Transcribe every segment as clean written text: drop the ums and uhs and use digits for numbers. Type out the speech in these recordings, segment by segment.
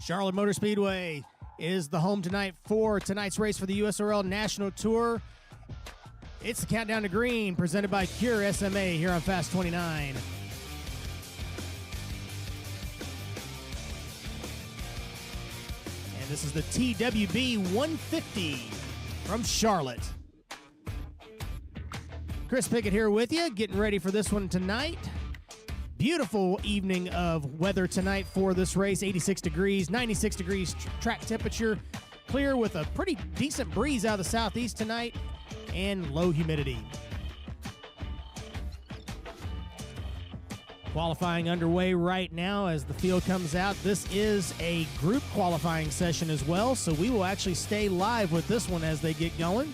Charlotte Motor Speedway is the home tonight for tonight's race for the USORL National Tour. It's the Countdown to Green, presented by Cure SMA here on Fast 29. And this is the TWB 150 from Charlotte. Chris Pickett here with you, getting ready for this one tonight. Beautiful evening of weather tonight for this race. 86 degrees, 96 degrees track temperature. Clear with a pretty decent breeze out of the southeast tonight and low humidity. Qualifying underway right now as the field comes out. This is a group qualifying session as well, so we will actually stay live with this one as they get going.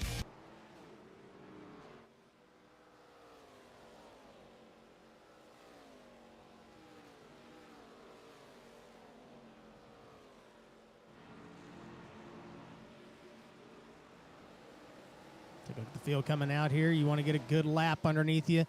Take a look at the field coming out here. You want to get a good lap underneath you.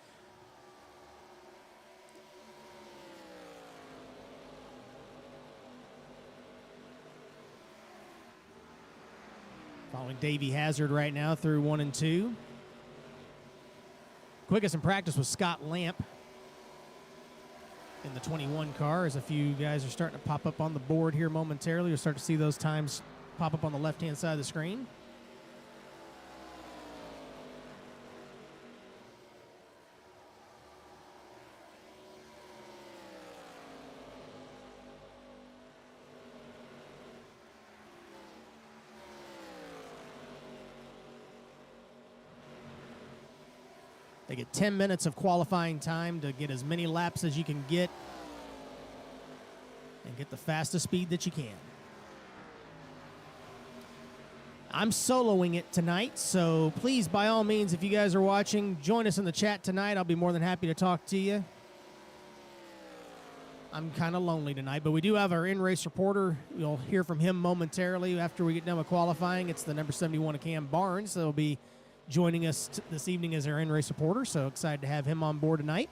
Following Davey Hazard right now through 1 and 2. Quickest in practice was Scott Lamp in the 21 car, as a few guys are starting to pop up on the board here momentarily. You'll start to see those times pop up on the left-hand side of the screen. They get 10 minutes of qualifying time to get as many laps as you can get and get the fastest speed that you can. I'm soloing it tonight, so please, by all means, if you guys are watching, join us in the chat tonight. I'll be more than happy to talk to you. I'm kind of lonely tonight, but we do have our in-race reporter. You'll hear from him momentarily after we get done with qualifying. It's the number 71 of Cam Barnes. That'll be joining us this evening as our in-race reporter, so excited to have him on board tonight.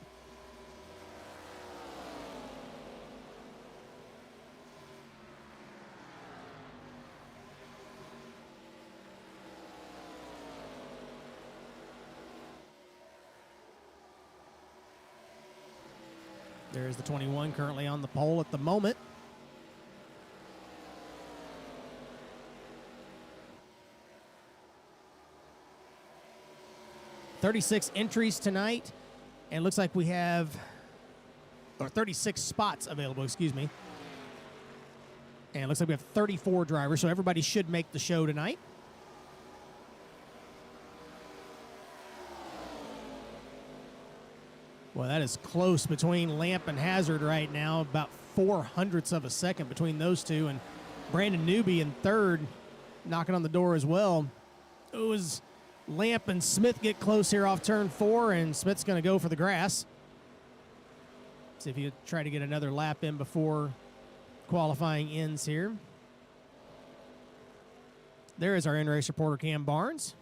There's the 21 currently on the pole at the moment. "36 entries tonight, and it looks like we have, or 36 spots available, excuse me. And it looks like we have 34 drivers, so everybody should make the show tonight. Well, that is close between Lamp and Hazard right now, about 0.04 of a second between those two, and Brandon Newby in third, knocking on the door as well. It was Lamp and Smith get close here off turn 4, and Smith's going to go for the grass. See if he try to get another lap in before qualifying ends here. There is our in-race reporter, Cam Barnes.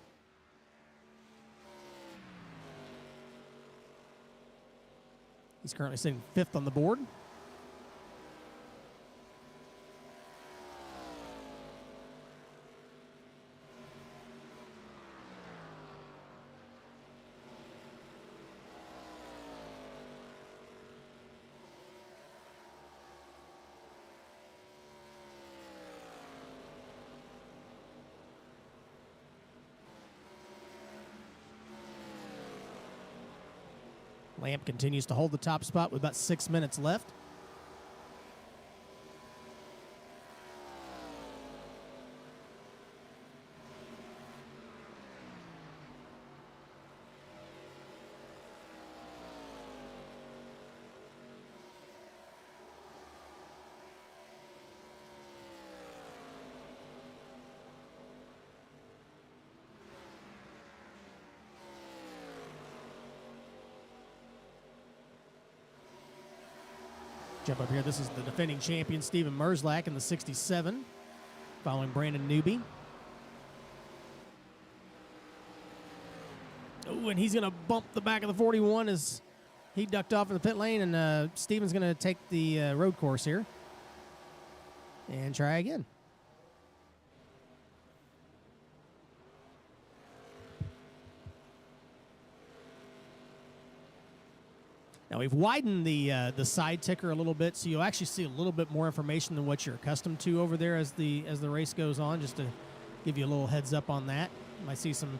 He's currently sitting 5th on the board. Lamp continues to hold the top spot with about 6 minutes left. Jump up here. This is the defending champion, Steven Merzlak, in the 67, following Brandon Newby. Oh, and he's going to bump the back of the 41 as he ducked off in the pit lane, and Steven's going to take the road course here. And try again. Now we've widened the side ticker a little bit, so you'll actually see a little bit more information than what you're accustomed to over there as the race goes on. Just to give you a little heads up on that, you might see some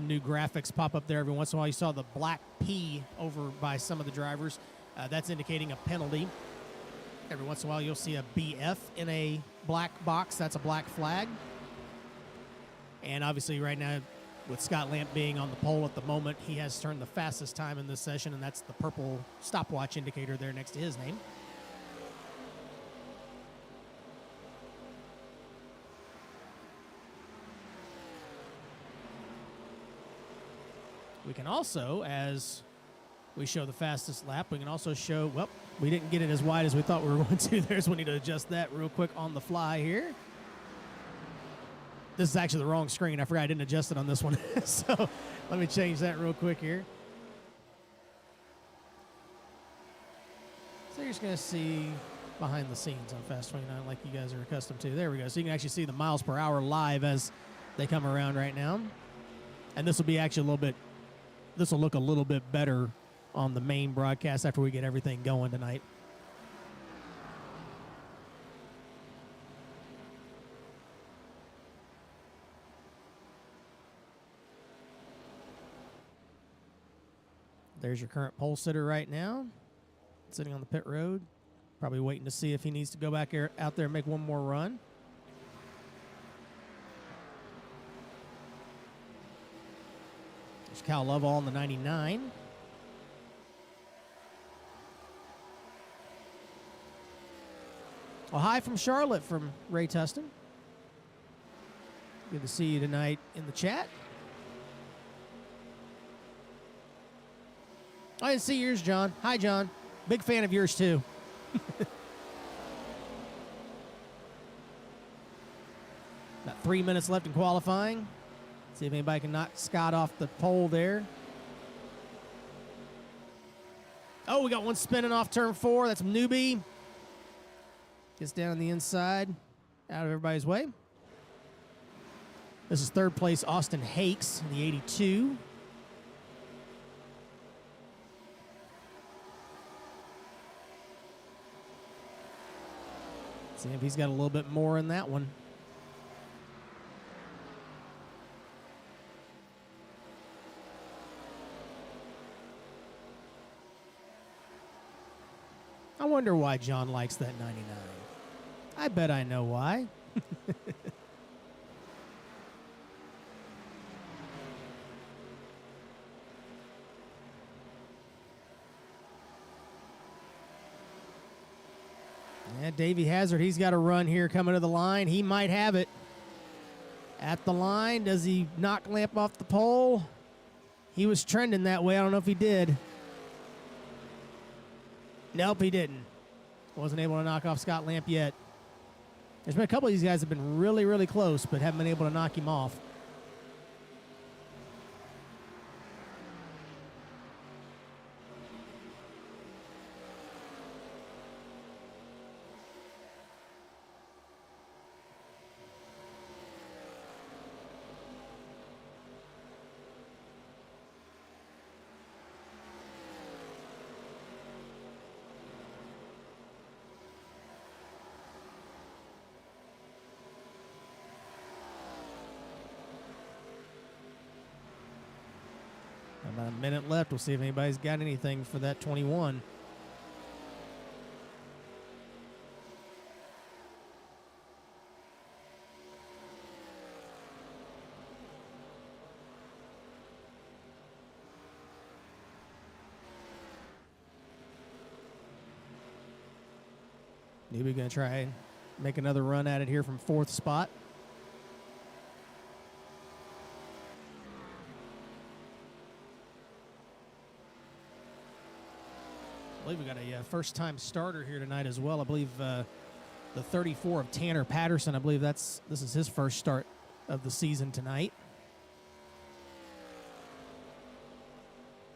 new graphics pop up there every once in a while. You saw the black P over by some of the drivers. That's indicating a penalty. Every once in a while, you'll see a BF in a black box. That's a black flag. And obviously, right now, with Scott Lamp being on the pole at the moment, he has turned the fastest time in this session, and that's the purple stopwatch indicator there next to his name. We can also, as we show the fastest lap, we can also show, well, we didn't get it as wide as we thought we were going to. There's, we need to adjust that real quick on the fly here. This is actually the wrong screen. I forgot I didn't adjust it on this one. So let me change that real quick here. So you're just going to see behind the scenes on Fast 29 like you guys are accustomed to. There we go. So you can actually see the miles per hour live as they come around right now. And this will be actually a little bit, this will look a little bit better on the main broadcast after we get everything going tonight. There's your current pole sitter right now, sitting on the pit road, probably waiting to see if he needs to go back out there and make one more run. There's Cal Lovell on the 99. Well, hi from Charlotte from Ray Tustin. Good to see you tonight in the chat. I didn't see yours, John. Hi, John. Big fan of yours, too. About 3 minutes left in qualifying. See if anybody can knock Scott off the pole there. Oh, we got one spinning off turn 4. That's Newbie. Gets down on the inside, out of everybody's way. This is third place, Austin Hakes in the 82. See if he's got a little bit more in that one. I wonder why John likes that 99. I bet I know why. Yeah, Davey Hazard, he's got a run here coming to the line. He might have it. At the line, does he knock Lamp off the pole? He was trending that way. I don't know if he did. Nope, he didn't. Wasn't able to knock off Scott Lamp yet. There's been a couple of these guys that have been really, really close, but haven't been able to knock him off. About a minute left. We'll see if anybody's got anything for that 21. Newbie going to try and make another run at it here from fourth spot. I believe we got a first-time starter here tonight as well. I believe the 34 of Tanner Patterson. I believe this is his first start of the season tonight.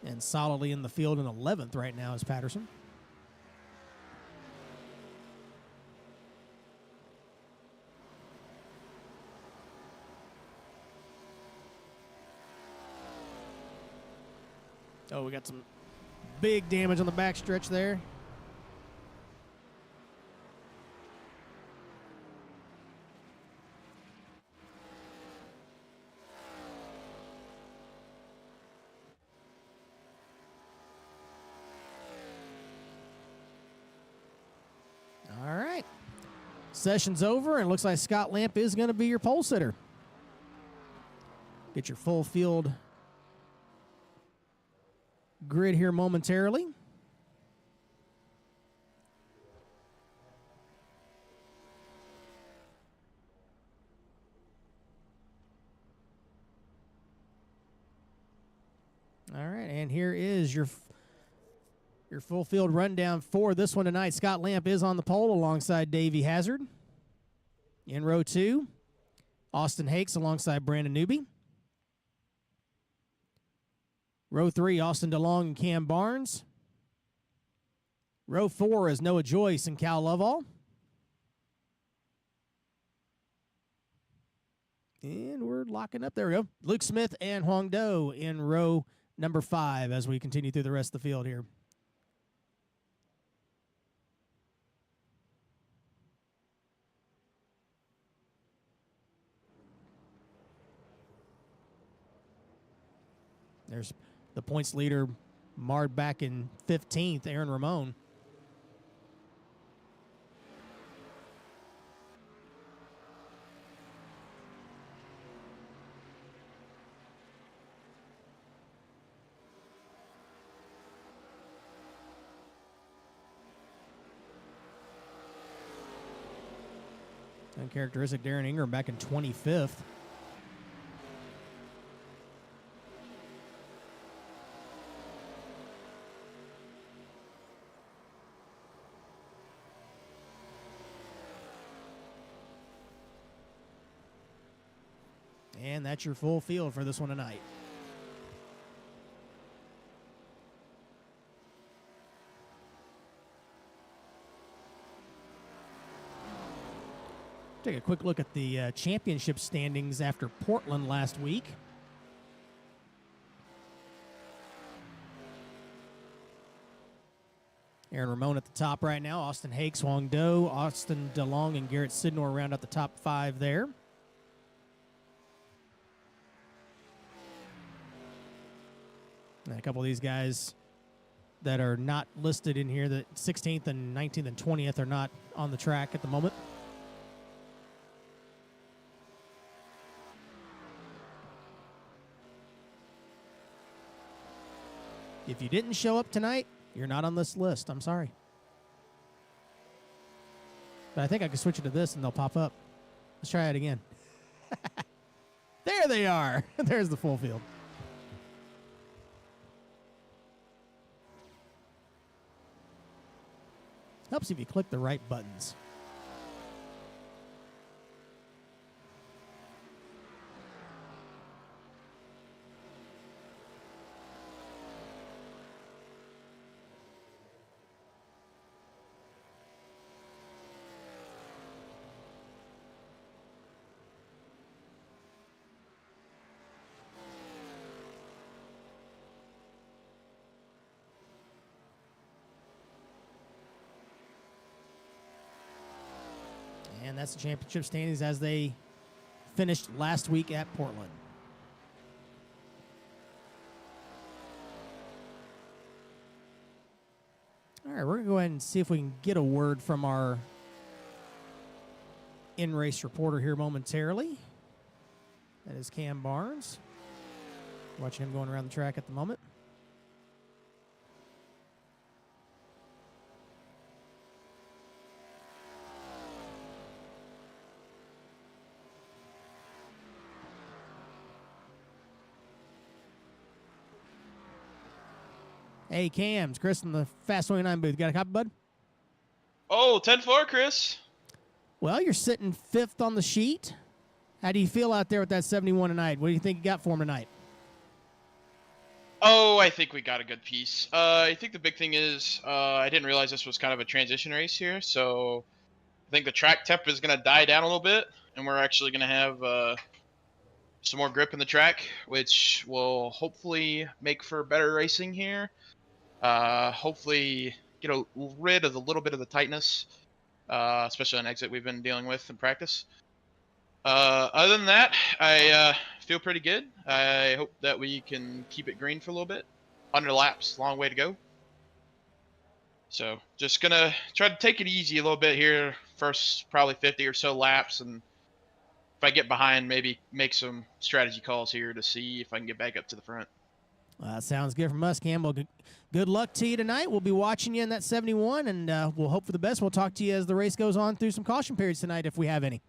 And solidly in the field in 11th right now is Patterson. Oh, we got some big damage on the backstretch there. All right. Session's over, and it looks like Scott Lamp is going to be your pole sitter. Get your full field grid here momentarily. All right, and here is your full field rundown for this one tonight. Scott Lamp is on the pole alongside Davey Hazard. In row 2, Austin Hakes alongside Brandon Newby. Row 3, Austin DeLong and Cam Barnes. Row 4 is Noah Joyce and Cal Lovall. And we're locking up. There we go. Luke Smith and Huang Do in row number 5 as we continue through the rest of the field here. There's the points leader marred back in 15th, Aaron Ramon. Uncharacteristic Darren Ingram back in 25th. And that's your full field for this one tonight. Take a quick look at the championship standings after Portland last week. Aaron Ramon at the top right now. Austin Hakes, Huang Do, Austin DeLong, and Garrett Sidnor round out the top 5 there. And a couple of these guys that are not listed in here, the 16th and 19th and 20th are not on the track at the moment. If you didn't show up tonight, you're not on this list. I'm sorry. But I think I can switch it to this and they'll pop up. Let's try it again. There they are. There's the full field. Helps if you click the right buttons. And that's the championship standings as they finished last week at Portland. All right, we're going to go ahead and see if we can get a word from our in-race reporter here momentarily. That is Cam Barnes. Watching him going around the track at the moment. Hey, Cams, Chris in the Fast 29 booth. Got a copy, bud? Oh, 10-4, Chris. Well, you're sitting 5th on the sheet. How do you feel out there with that 71 tonight? What do you think you got for him tonight? Oh, I think we got a good piece. I think the big thing is I didn't realize this was kind of a transition race here, so I think the track temp is going to die down a little bit, and we're actually going to have some more grip in the track, which will hopefully make for better racing here. Hopefully get rid of a little bit of the tightness, especially on exit we've been dealing with in practice. Other than that, I feel pretty good. I hope that we can keep it green for a little bit. 100 laps, long way to go. So just gonna try to take it easy a little bit here, first probably 50 or so laps, and if I get behind, maybe make some strategy calls here to see if I can get back up to the front. Sounds good from us, Cam. Well, good luck to you tonight. We'll be watching you in that 71, and we'll hope for the best. We'll talk to you as the race goes on through some caution periods tonight if we have any.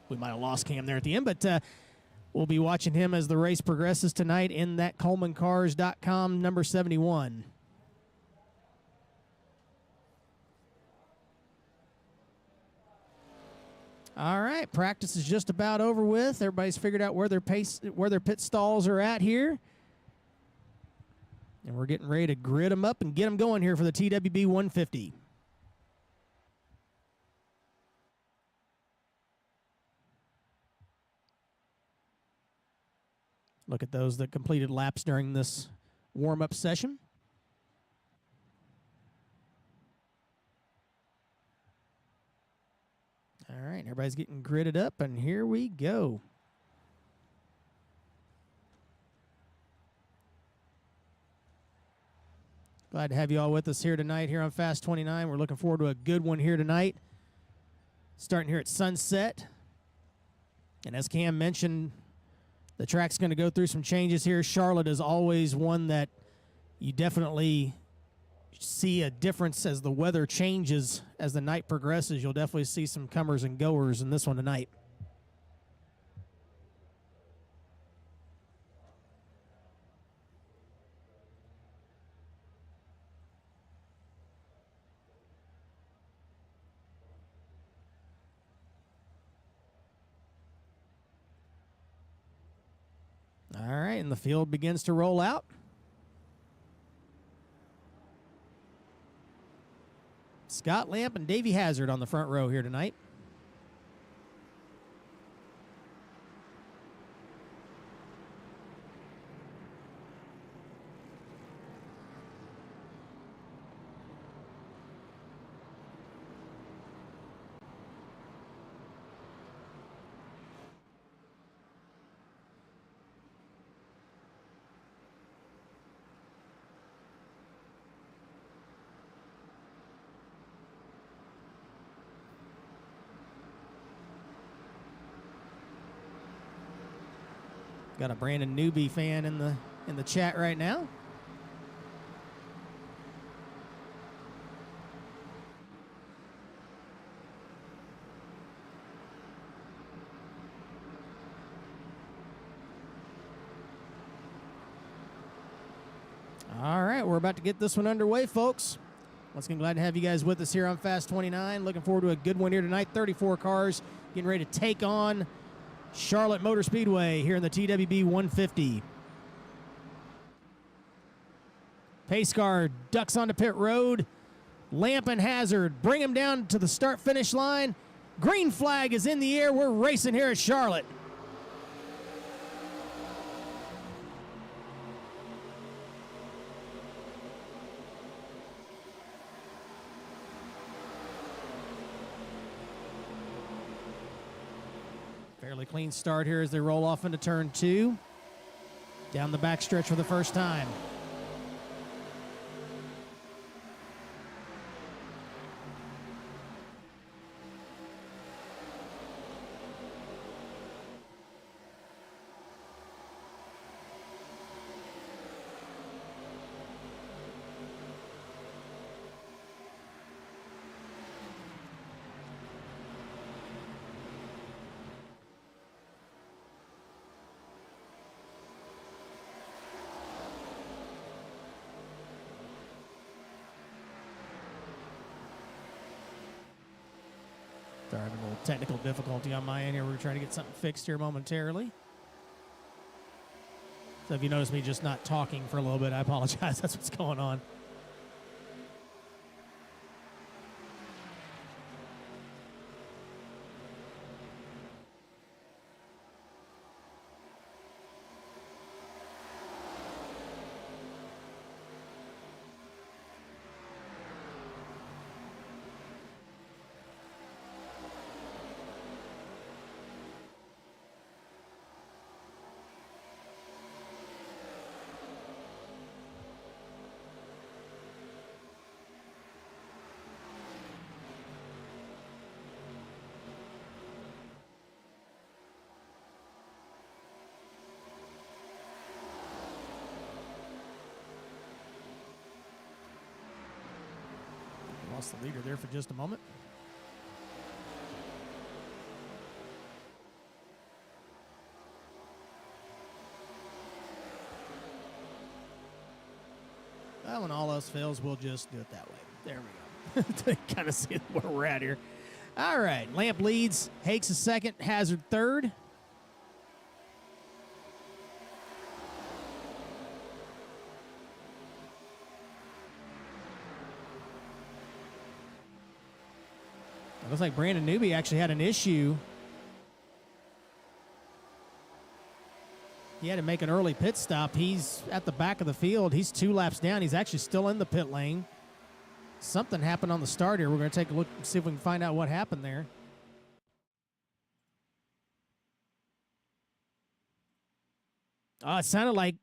We might have lost Cam there at the end, but we'll be watching him as the race progresses tonight in that ColemanCars.com number 71. All right, practice is just about over with. Everybody's figured out where their pit stalls are at here. And we're getting ready to grid them up and get them going here for the TWB 150. Look at those that completed laps during this warm-up session. All right, everybody's getting gridded up, and here we go. Glad to have you all with us here tonight here on Fast 29. We're looking forward to a good one here tonight. Starting here at sunset. And as Cam mentioned, the track's going to go through some changes here. Charlotte is always one that you definitely see a difference as the weather changes as the night progresses. You'll definitely see some comers and goers in this one tonight. All right, and the field begins to roll out. Scott Lamp and Davey Hazard on the front row here tonight. Got a Brandon Newby fan in the chat right now. All right, we're about to get this one underway, folks. Once again, glad to have you guys with us here on Fast 29. Looking forward to a good one here tonight. 34 cars getting ready to take on Charlotte Motor Speedway here in the TWB 150. Pace car ducks onto pit road. Lamp and Hazard bring him down to the start-finish line. Green flag is in the air. We're racing here at Charlotte. Fairly clean start here as they roll off into turn 2. Down the backstretch for the first time. Sorry, a little technical difficulty on my end here. We're trying to get something fixed here momentarily. So if you notice me just not talking for a little bit, I apologize. That's what's going on. Lost the leader there for just a moment. Well, when all else fails, we'll just do it that way. There we go. To kind of see where we're at here. All right, Lamp leads. Hakes is second. Hazard third. It looks like Brandon Newby actually had an issue. He had to make an early pit stop. He's at the back of the field. He's 2 laps down. He's actually still in the pit lane. Something happened on the start here. We're going to take a look and see if we can find out what happened there. It sounded like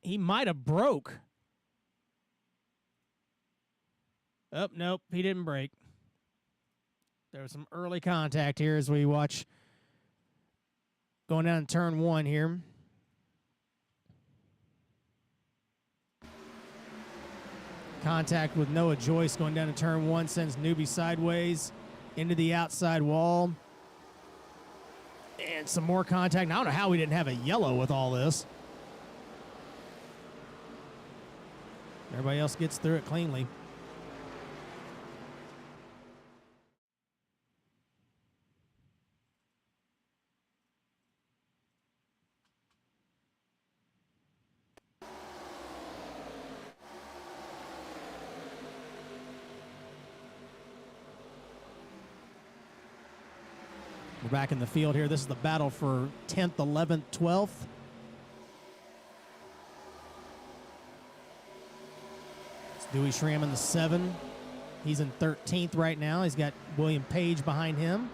he might have broke. Oh, nope, he didn't break. There was some early contact here as we watch going down turn 1 here. Contact with Noah Joyce going down to turn 1 sends Newby sideways into the outside wall. And some more contact. I don't know how we didn't have a yellow with all this. Everybody else gets through it cleanly. We're back in the field here. This is the battle for 10th, 11th, 12th. It's Dewey Schramm in the 7. He's in 13th right now. He's got William Page behind him.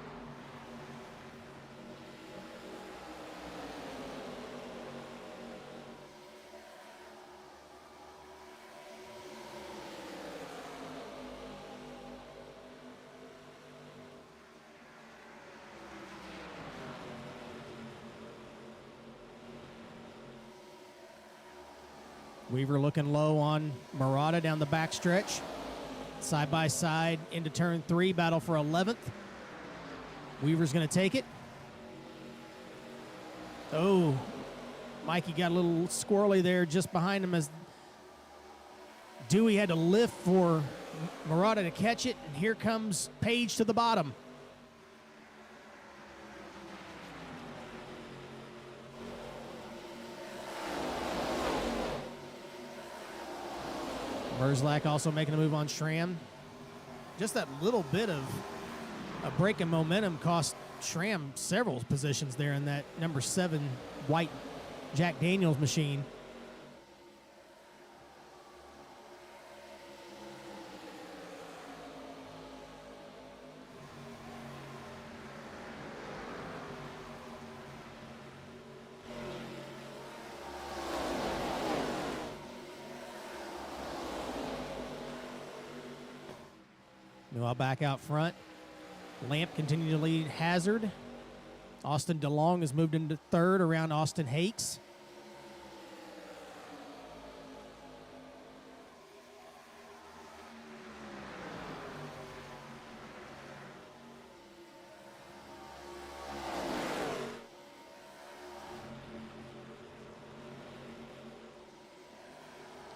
Weaver looking low on Murata down the backstretch. Side by side into turn 3, battle for 11th. Weaver's going to take it. Oh, Mikey got a little squirrely there just behind him as Dewey had to lift for Murata to catch it. And here comes Page to the bottom. Merzlak also making a move on Schramm. Just that little bit of a break in momentum cost Schramm several positions there in that number 7 white Jack Daniels machine. Noel back out front. Lamp continued to lead Hazard. Austin DeLong has moved into 3rd around Austin Hakes.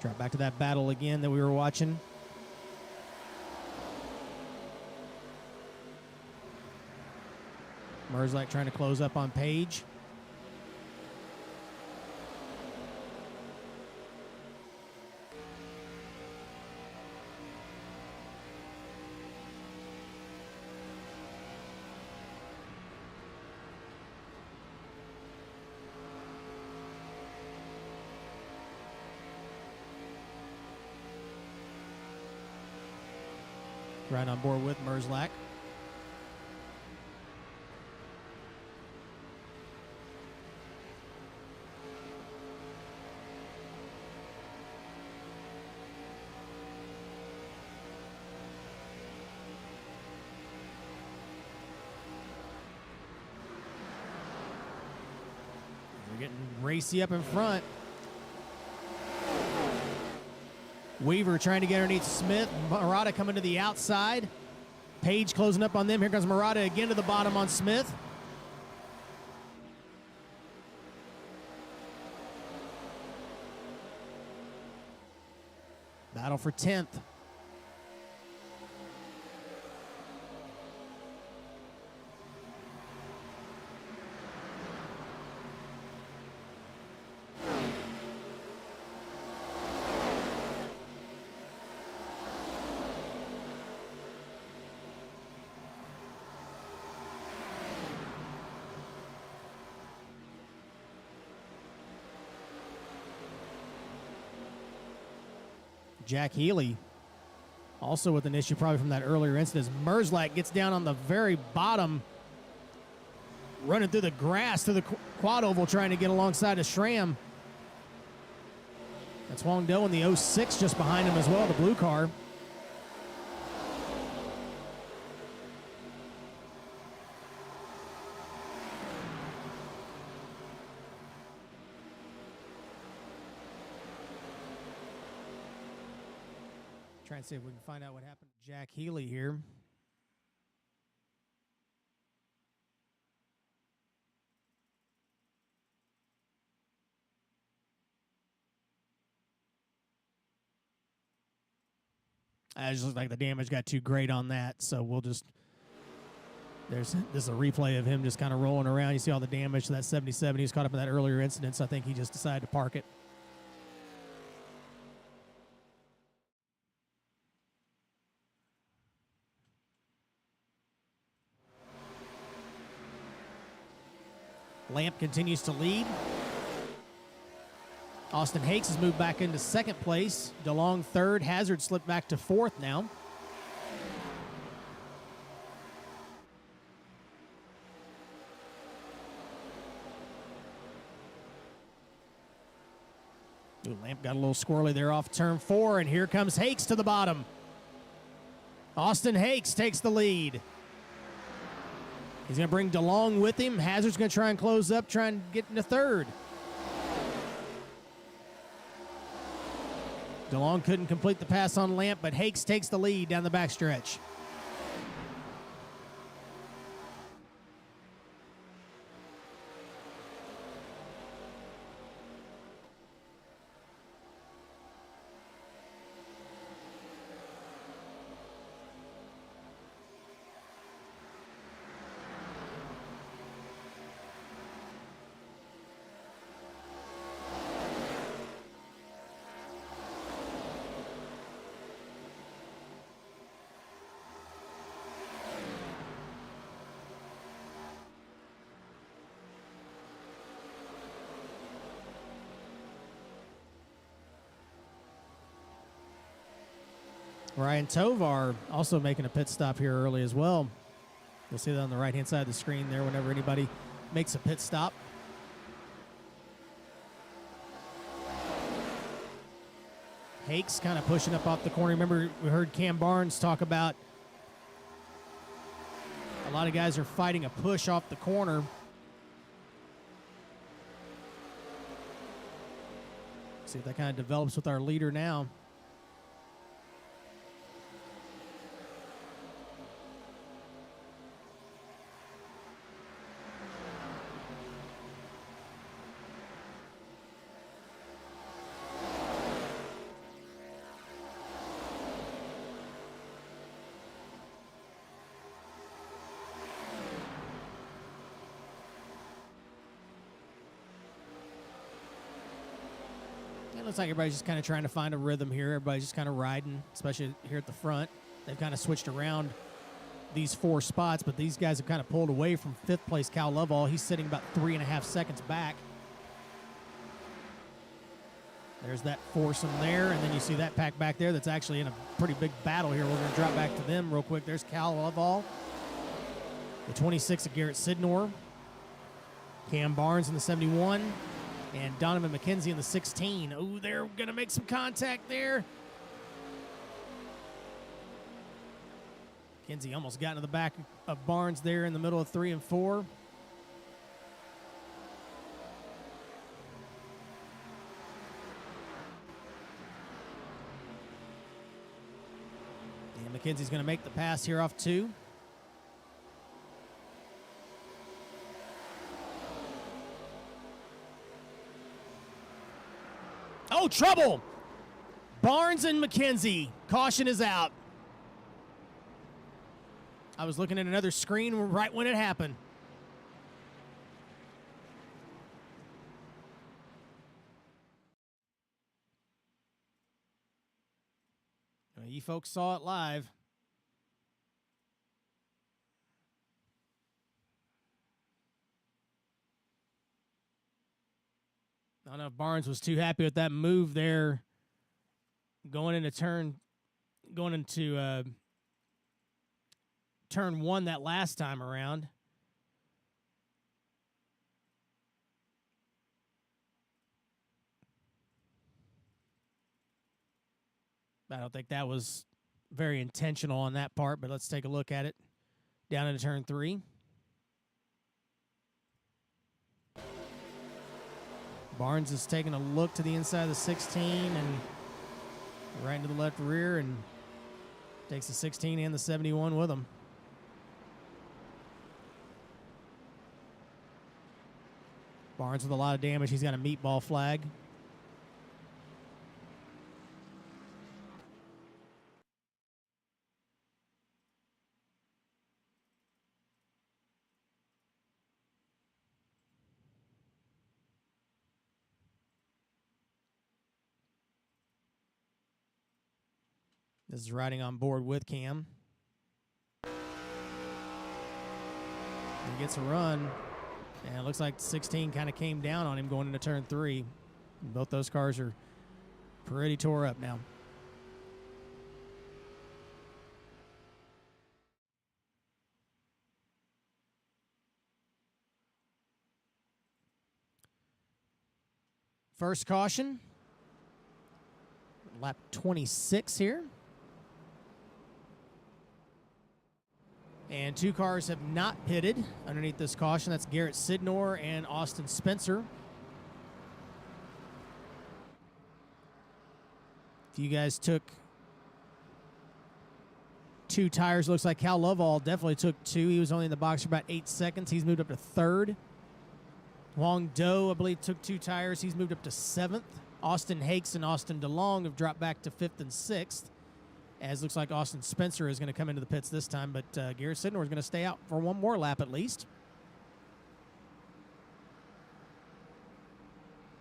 Drop back to that battle again that we were watching. Merzlak trying to close up on Page. Right on board with Merzlak. We're getting racy up in front. Weaver trying to get underneath Smith. Murata coming to the outside. Page closing up on them. Here comes Murata again to the bottom on Smith. Battle for 10th. Jack Healy also with an issue probably from that earlier incident. Merzlak gets down on the very bottom, running through the grass to the quad oval trying to get alongside of Schramm. That's Huang Do in the 06 just behind him as well, the blue car. Trying to see if we can find out what happened to Jack Healy here. It just looks like the damage got too great on that, so we'll just... this is a replay of him just kind of rolling around. You see all the damage to that 77. He was caught up in that earlier incident, so I think he just decided to park it. Lamp continues to lead. Austin Hakes has moved back into second place. DeLong third. Hazard slipped back to fourth now. Ooh, Lamp got a little squirrely there off turn 4, and here comes Hakes to the bottom. Austin Hakes takes the lead. He's going to bring DeLong with him. Hazard's going to try and close up, try and get into third. DeLong couldn't complete the pass on Lamp, but Hakes takes the lead down the backstretch. Ryan Tovar also making a pit stop here early as well. You'll see that on the right-hand side of the screen there whenever anybody makes a pit stop. Hakes kind of pushing up off the corner. Remember, we heard Cam Barnes talk about a lot of guys are fighting a push off the corner. See if that kind of develops with our leader now. It looks like everybody's just kind of trying to find a rhythm here. Everybody's just kind of riding, especially here at the front. They've kind of switched around these 4 spots, but these guys have kind of pulled away from 5th place Cal Lovell. He's sitting about 3.5 seconds back. There's that foursome there, and then you see that pack back there that's actually in a pretty big battle here. We're going to drop back to them real quick. There's Cal Lovell, the 26 of Garrett Sidnor, Cam Barnes in the 71, and Donovan McKenzie in the 16. Oh, they're going to make some contact there. McKenzie almost got into the back of Barnes there in the middle of 3 and 4. McKenzie's going to make the pass here off 2. Oh, trouble! Barnes and McKenzie. Caution is out. I was looking at another screen right when it happened. You folks saw it live. I don't know if Barnes was too happy with that move there, going into turn 1 that last time around. I don't think that was very intentional on that part, but let's take a look at it. Down into turn 3. Barnes is taking a look to the inside of the 16 and right into the left rear and takes the 16 and the 71 with him. Barnes with a lot of damage. He's got a meatball flag. This is riding on board with Cam. He gets a run, and it looks like 16 kind of came down on him going into turn 3. Both those cars are pretty tore up now. First caution, lap 26 here. And 2 cars have not pitted underneath this caution. That's Garrett Sidnor and Austin Spencer. If you guys took 2 tires, looks like Cal Lovell definitely took 2. He was only in the box for about 8 seconds. He's moved up to 3rd. Huang Do, I believe, took 2 tires. He's moved up to 7th. Austin Hakes and Austin DeLong have dropped back to 5th and 6th. As looks like Austin Spencer is going to come into the pits this time, but Garrett Sidnor is going to stay out for 1 more lap at least.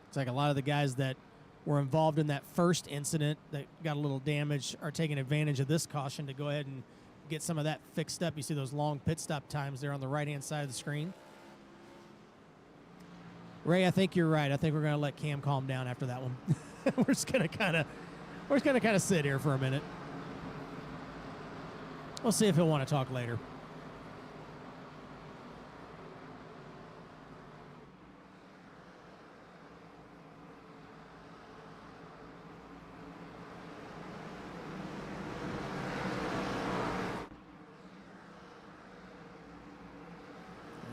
It's like a lot of the guys that were involved in that first incident that got a little damage are taking advantage of this caution to go ahead and get some of that fixed up. You see those long pit stop times there on the right-hand side of the screen. Ray, I think you're right. I think we're going to let Cam calm down after that one. We're just going to kind of sit here for a minute. We'll see if he'll want to talk later.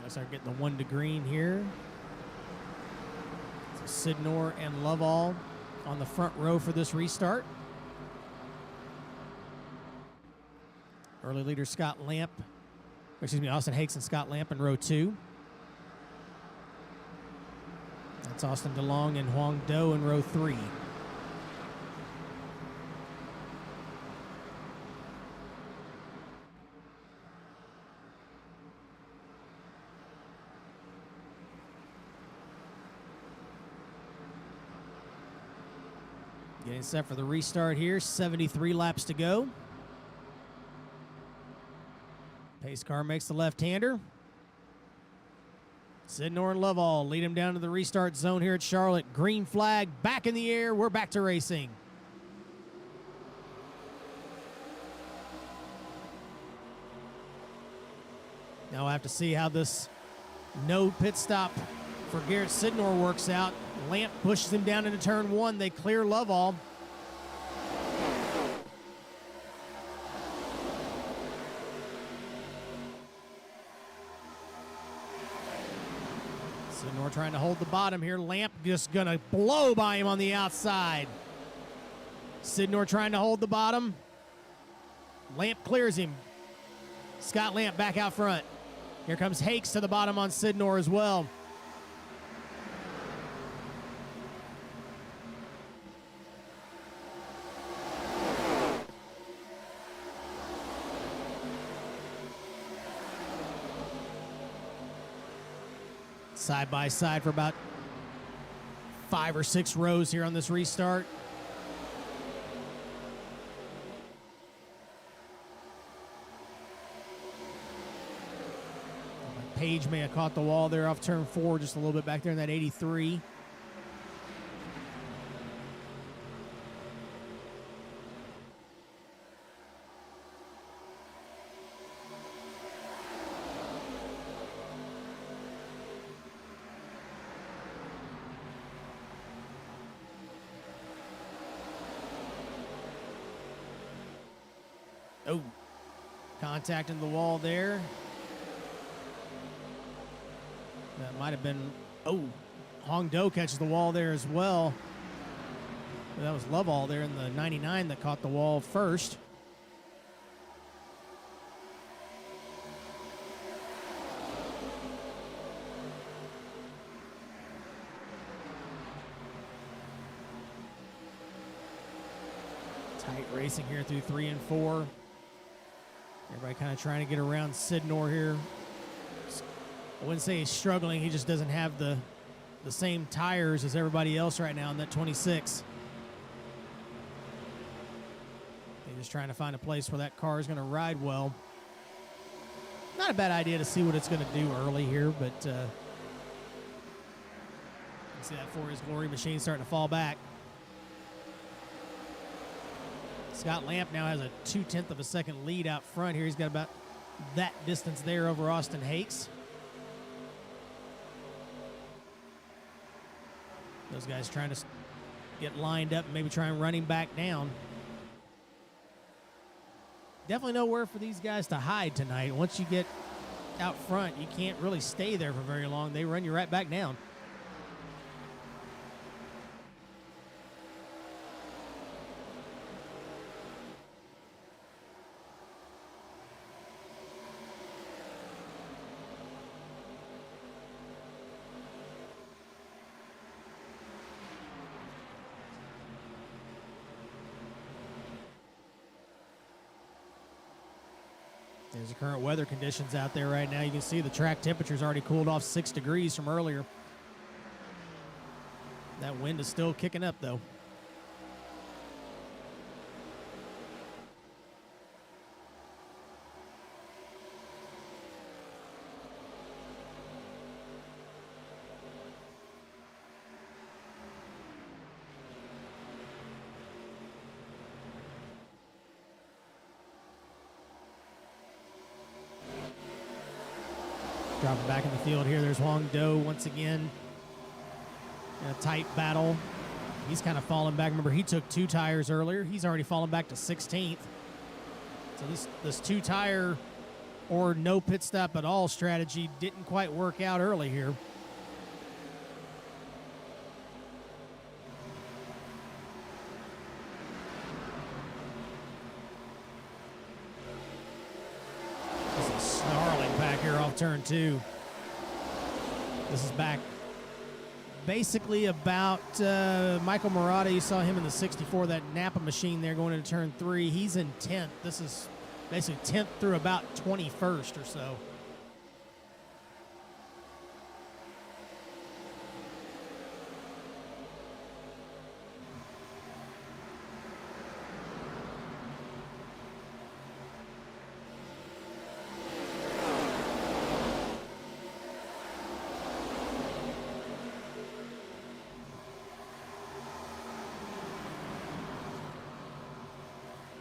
Let's start getting the 1 to green here. So Sidnor and Lovell on the front row for this restart. Early leader Austin Hakes and Scott Lamp in row 2. That's Austin DeLong and Huang Do in row 3. Getting set for the restart here. 73 laps to go. Pace car makes the left-hander. Sidnor and Lovell lead him down to the restart zone here at Charlotte. Green flag back in the air. We're back to racing. Now we'll have to see how this no pit stop for Garrett Sidnor works out. Lamp pushes him down into turn 1. They clear Lovell. Sidnor trying to hold the bottom here. Lamp just going to blow by him on the outside. Sidnor trying to hold the bottom. Lamp clears him. Scott Lamp back out front. Here comes Hakes to the bottom on Sidnor as well. Side by side for about 5 or 6 rows here on this restart. Page may have caught the wall there off turn 4, just a little bit back there in that 83. Oh, contacting the wall there. That might have been, oh, Hong Do catches the wall there as well. That was Lovell there in the 99 that caught the wall first. Tight racing here through 3 and 4. Everybody kind of trying to get around Sidnor here. I wouldn't say he's struggling. He just doesn't have the same tires as everybody else right now in that 26. They're just trying to find a place where that car is going to ride well. Not a bad idea to see what it's going to do early here, but you see that For His Glory machine starting to fall back. Scott Lamp now has a 0.2 of a second lead out front here. He's got about that distance there over Austin Hakes. Those guys trying to get lined up and maybe try and run him back down. Definitely nowhere for these guys to hide tonight. Once you get out front, you can't really stay there for very long. They run you right back down. There's the current weather conditions out there right now. You can see the track temperature's already cooled off 6 degrees from earlier. That wind is still kicking up, though. Dropping back in the field here. There's Hong Do once again in a tight battle. He's kind of falling back. Remember, he took 2 tires earlier. He's already fallen back to 16th. So this 2-tire or no pit stop at all strategy didn't quite work out early here. Turn 2. This is back basically about Michael Murata. You saw him in the 64, that Napa machine there going into turn 3. He's in 10th. This is basically 10th through about 21st or so.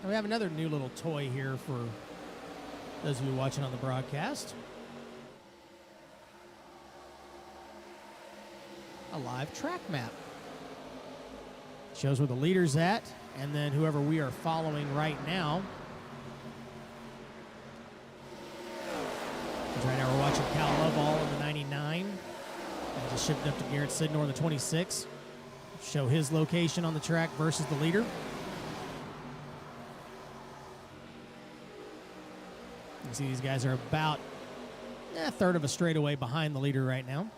We have another new little toy here for those of you watching on the broadcast. A live track map. Shows where the leader's at, and then whoever we are following right now. Right now we're watching Cal Lovell in the 99. And just shifted up to Garrett Sidnor in the 26. Show his location on the track versus the leader. can see these guys are about a third of a straightaway behind the leader right now.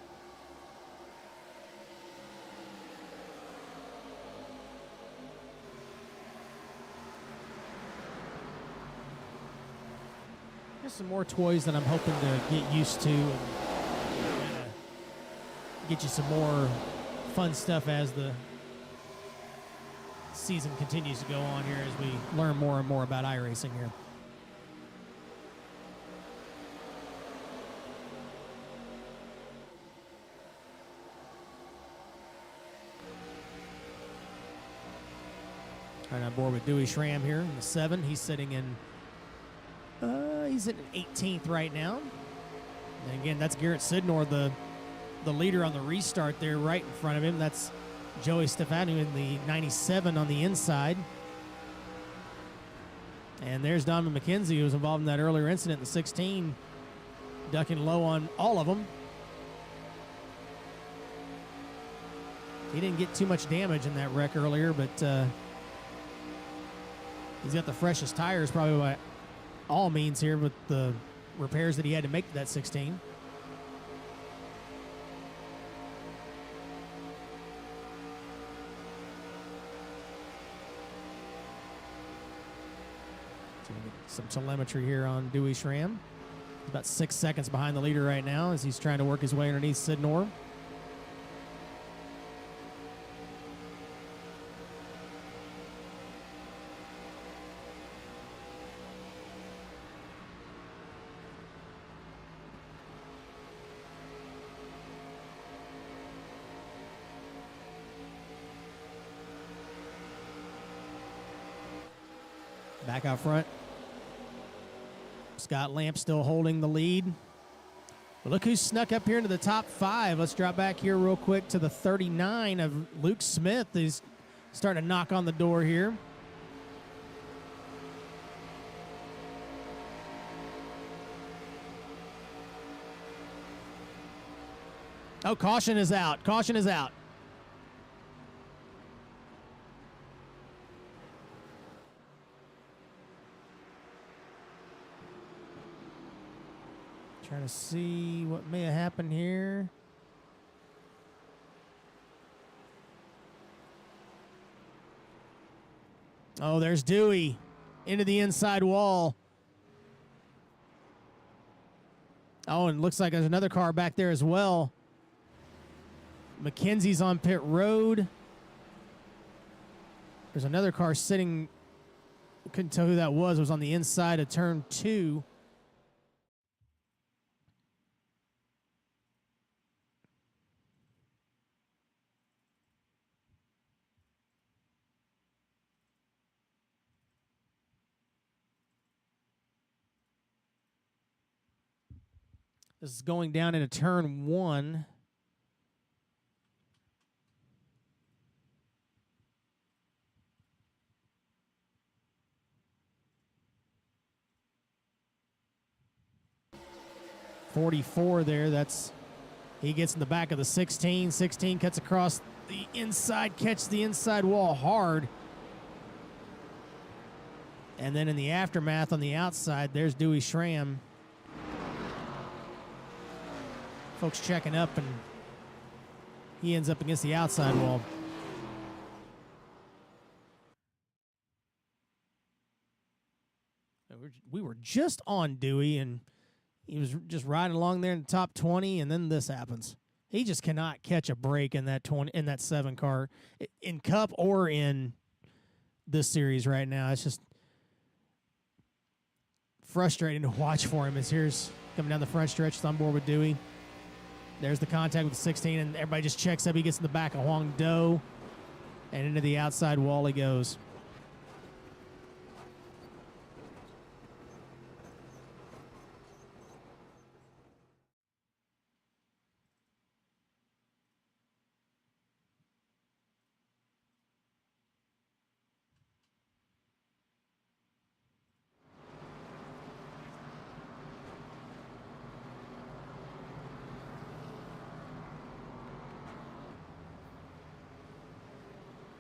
There's some more toys that I'm hoping to get used to and get you some more fun stuff as the season continues to go on here as we learn more and more about iRacing here. Right on board with Dewey Schramm here in the 7. He's sitting in, he's in 18th right now. And again, that's Garrett Sidnor, the leader on the restart there right in front of him. That's Joey Stefanu in the 97 on the inside. And there's Donovan McKenzie, who was involved in that earlier incident in the 16, ducking low on all of them. He didn't get too much damage in that wreck earlier, but he's got the freshest tires probably by all means here with the repairs that he had to make to that 16. So we get some telemetry here on Dewey Schramm. He's about 6 seconds behind the leader right now as he's trying to work his way underneath Sidnor. Back out front, Scott Lamp still holding the lead. But look who's snuck up here into the top 5. Let's drop back here real quick to the 39 of Luke Smith. He's starting to knock on the door here. Oh, caution is out. Caution is out. Trying to see what may have happened here. Oh, there's Dewey into the inside wall. Oh, and looks like there's another car back there as well. McKenzie's on pit road. There's another car sitting. Couldn't tell who that was. It was on the inside of turn 2. This is going down into turn 1. .44 there. That's, he gets in the back of the 16. 16 cuts across the inside, catches the inside wall hard. And then in the aftermath on the outside, there's Dewey Schramm. Folks checking up, and he ends up against the outside wall. We were just on Dewey, and he was just riding along there in the top 20, and then this happens. He just cannot catch a break in that 7 car, in Cup or in this series right now. It's just frustrating to watch for him as here's coming down the front stretch. It's on board with Dewey. There's the contact with the 16, and everybody just checks up. He gets in the back of Huang Do, and into the outside wall he goes.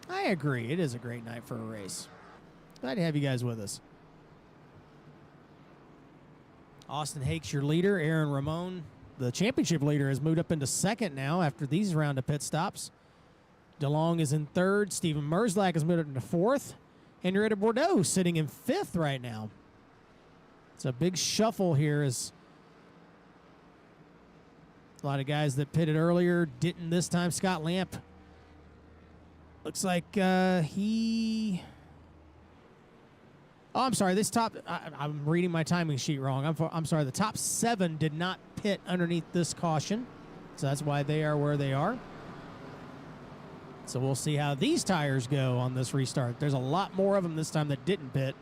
I agree. It is a great night for a race. Glad to have you guys with us. Austin Hakes, your leader. Aaron Ramon, the championship leader, has moved up into second now after these round of pit stops. DeLong is in third. Steven Merzlak has moved up into fourth. Henrietta Bordeaux sitting in fifth right now. It's a big shuffle here as a lot of guys that pitted earlier didn't this time. Scott Lamp looks like he... Oh, I'm sorry. This top... I'm reading my timing sheet wrong. I'm sorry. The top 7 did not pit underneath this caution. So that's why they are where they are. So we'll see how these tires go on this restart. There's a lot more of them this time that didn't pit.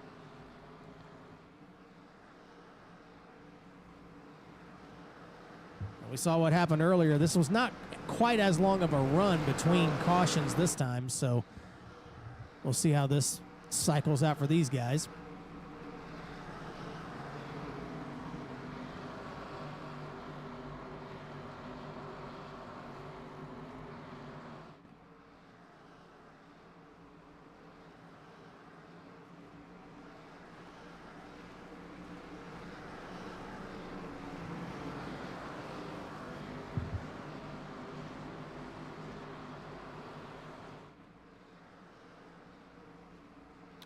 We saw what happened earlier. This was not quite as long of a run between cautions this time, so we'll see how this cycles out for these guys.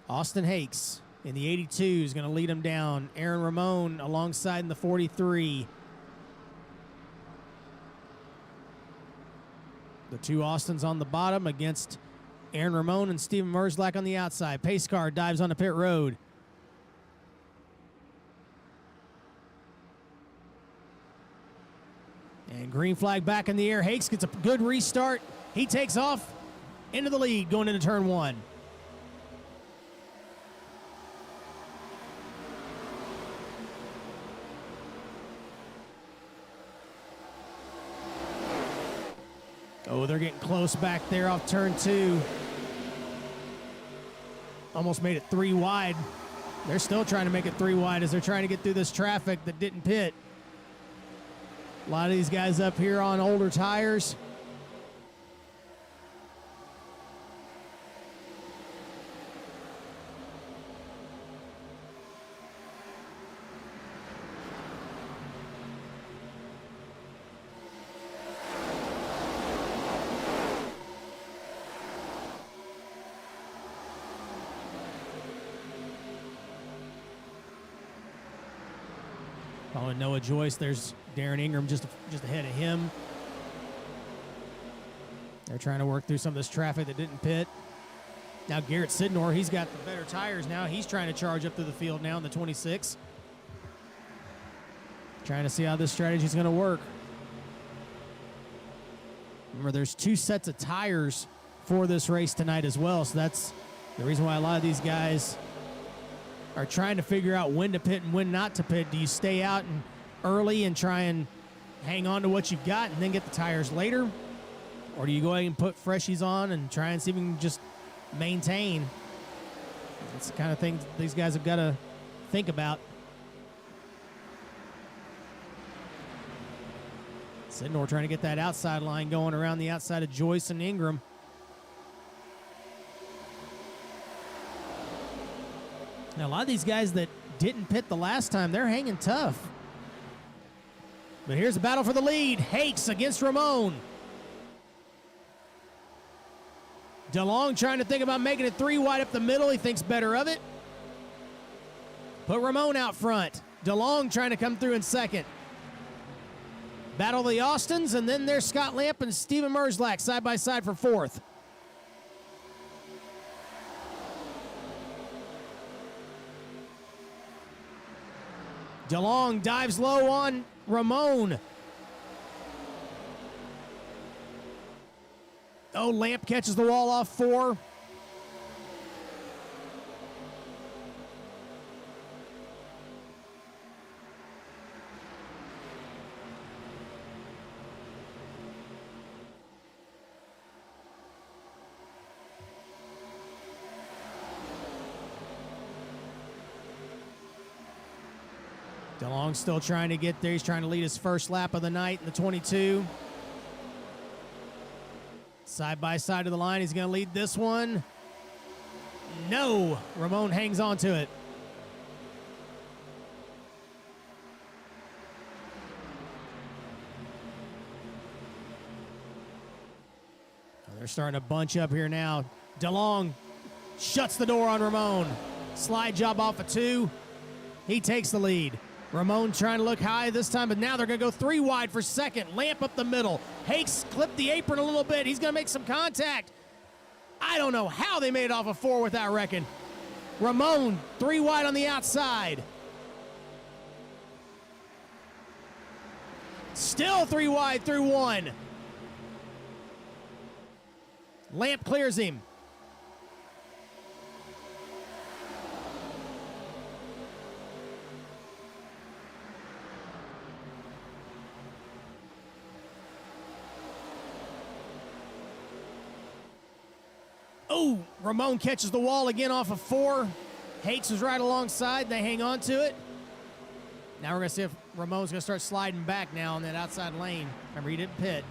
Austin Hakes in the 82 is going to lead him down. Aaron Ramon alongside in the 43. The two Austins on the bottom against Aaron Ramon and Steven Merzlak on the outside. Pace car dives onto pit road. And green flag back in the air. Hakes gets a good restart. He takes off into the lead going into turn 1. Oh, they're getting close back there off turn 2. Almost made it 3 wide. They're still trying to make it 3 wide as they're trying to get through this traffic that didn't pit. A lot of these guys up here on older tires. Following Noah Joyce, there's Darren Ingram just ahead of him. They're trying to work through some of this traffic that didn't pit. Now Garrett Sidnor, he's got the better tires now. He's trying to charge up through the field now in the 26. Trying to see how this strategy is going to work. Remember, there's 2 sets of tires for this race tonight as well, so that's the reason why a lot of these guys are trying to figure out when to pit and when not to pit. Do you stay out and early and try and hang on to what you've got and then get the tires later? Or do you go ahead and put freshies on and try and see if you can just maintain? It's the kind of thing these guys have got to think about. Sidnor trying to get that outside line going around the outside of Joyce and Ingram. Now, a lot of these guys that didn't pit the last time, they're hanging tough. But here's a battle for the lead. Hakes against Ramon. DeLong trying to think about making it 3 wide up the middle. He thinks better of it. Put Ramon out front. DeLong trying to come through in second. Battle the Austins, and then there's Scott Lamp and Steven Merzlak side by side for 4th. DeLong dives low on Ramon. Oh, Lamp catches the wall off 4. DeLong still trying to get there. He's trying to lead his first lap of the night in the 22. Side by side of the line. He's going to lead this one. No. Ramon hangs on to it. They're starting to bunch up here now. DeLong shuts the door on Ramon. Slide job off of 2. He takes the lead. Ramon trying to look high this time, but now they're going to go 3 wide for second. Lamp up the middle. Hakes clipped the apron a little bit. He's going to make some contact. I don't know how they made it off of 4 without wrecking. Ramon 3 wide on the outside. Still 3 wide through 1. Lamp clears him. Oh, Ramon catches the wall again off of 4. Hakes is right alongside. They hang on to it. Now we're going to see if Ramon's going to start sliding back now on that outside lane. Remember, he didn't pit.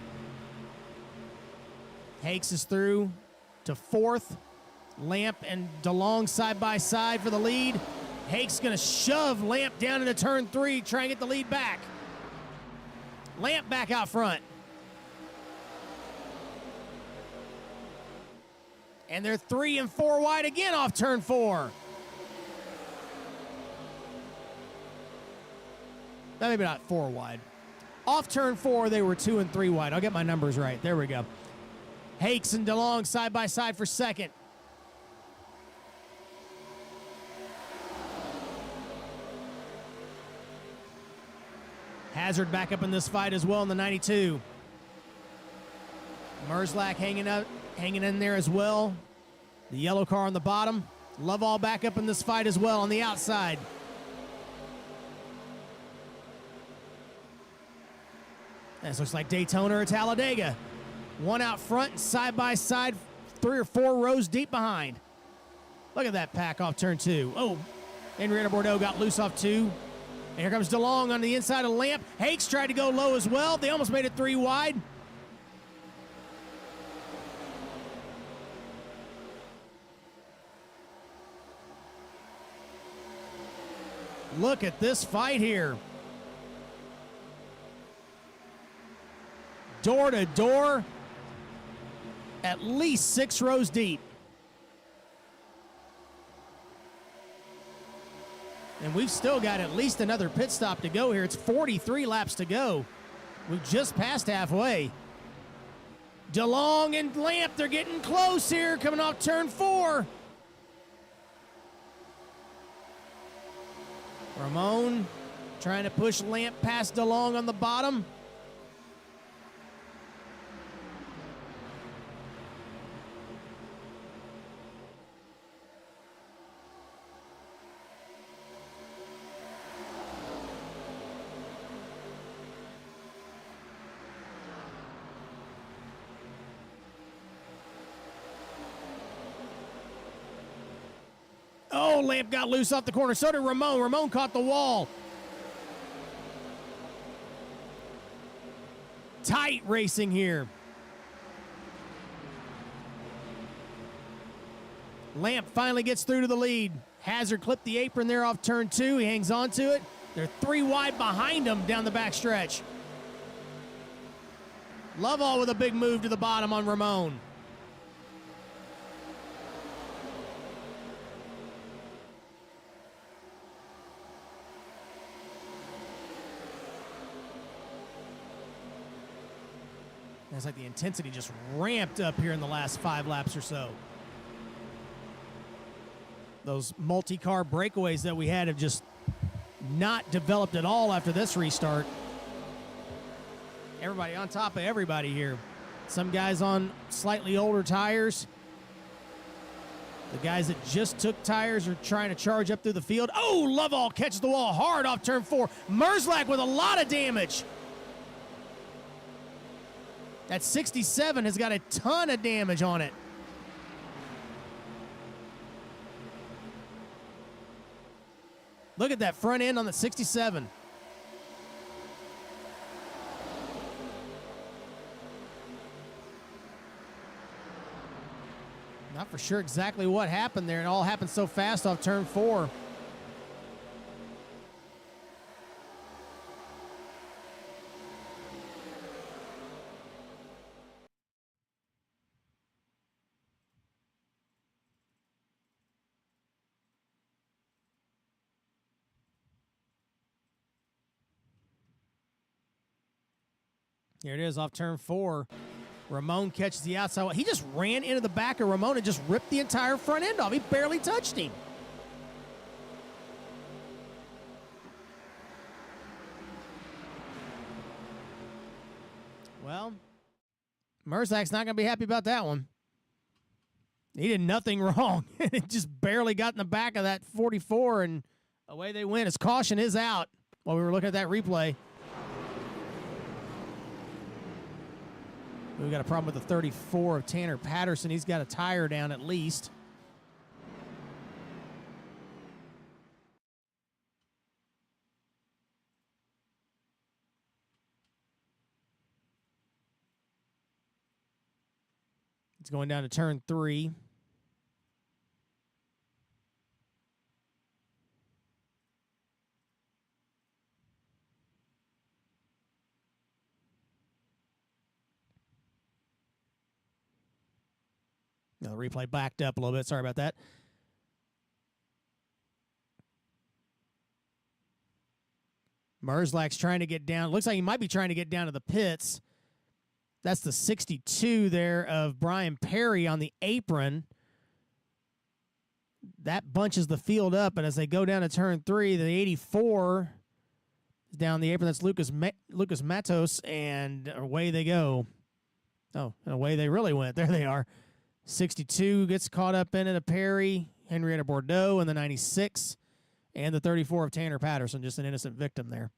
Hakes is through to 4th. Lamp and DeLong side by side for the lead. Hakes going to shove Lamp down into turn 3, try and get the lead back. Lamp back out front. And they're 3 and 4 wide again off turn 4. Maybe not 4 wide. Off turn 4, they were 2 and 3 wide. I'll get my numbers right. There we go. Hakes and DeLong side by side for second. Hazard back up in this fight as well in the 92. Merzlak hanging in there as well. The yellow car on the bottom. Lovell back up in this fight as well on the outside. This looks like Daytona or Talladega. One out front and side by side, 3 or 4 rows deep behind. Look at that pack off turn 2. Oh, Henrietta Bordeaux got loose off 2. And here comes DeLong on the inside of Lamp. Hakes tried to go low as well. They almost made it 3 wide. Look at this fight here. Door to door, at least 6 rows deep. And we've still got at least another pit stop to go here. It's 43 laps to go. We've just passed halfway. DeLong and Lamp, they're getting close here, coming off turn 4. Ramon trying to push Lamp past DeLong on the bottom. Oh, Lamp got loose off the corner. So did Ramon. Ramon caught the wall. Tight racing here. Lamp finally gets through to the lead. Hazard clipped the apron there off turn 2. He hangs on to it. They're 3 wide behind him down the back stretch. Lovell with a big move to the bottom on Ramon. It's like the intensity just ramped up here in the last 5 laps or so. Those multi-car breakaways that we had have just not developed at all after this restart. Everybody on top of everybody here. Some guys on slightly older tires. The guys that just took tires are trying to charge up through the field. Oh, Lovell catches the wall hard off turn 4. Merzlak with a lot of damage. That 67 has got a ton of damage on it. Look at that front end on the 67. Not for sure exactly what happened there. It all happened so fast off turn 4. Here it is off turn 4. Ramon catches the outside. He just ran into the back of Ramon and just ripped the entire front end off. He barely touched him. Well, Merzak's not going to be happy about that one. He did nothing wrong. It just barely got in the back of that 44, and away they went. His caution is out while we were looking at that replay. We've got a problem with the 34 of Tanner Patterson. He's got a tire down at least. It's going down to turn 3. The replay backed up a little bit. Sorry about that. Merzlak's trying to get down. Looks like he might be trying to get down to the pits. That's the 62 there of Brian Perry on the apron. That bunches the field up, and as they go down to turn 3, the 84 is down the apron. That's Lucas Matos, and away they go. Oh, and away they really went. There they are. 62 gets caught up in it, a Perry, Henrietta Bordeaux, and the 96, and the 34 of Tanner Patterson, just an innocent victim there.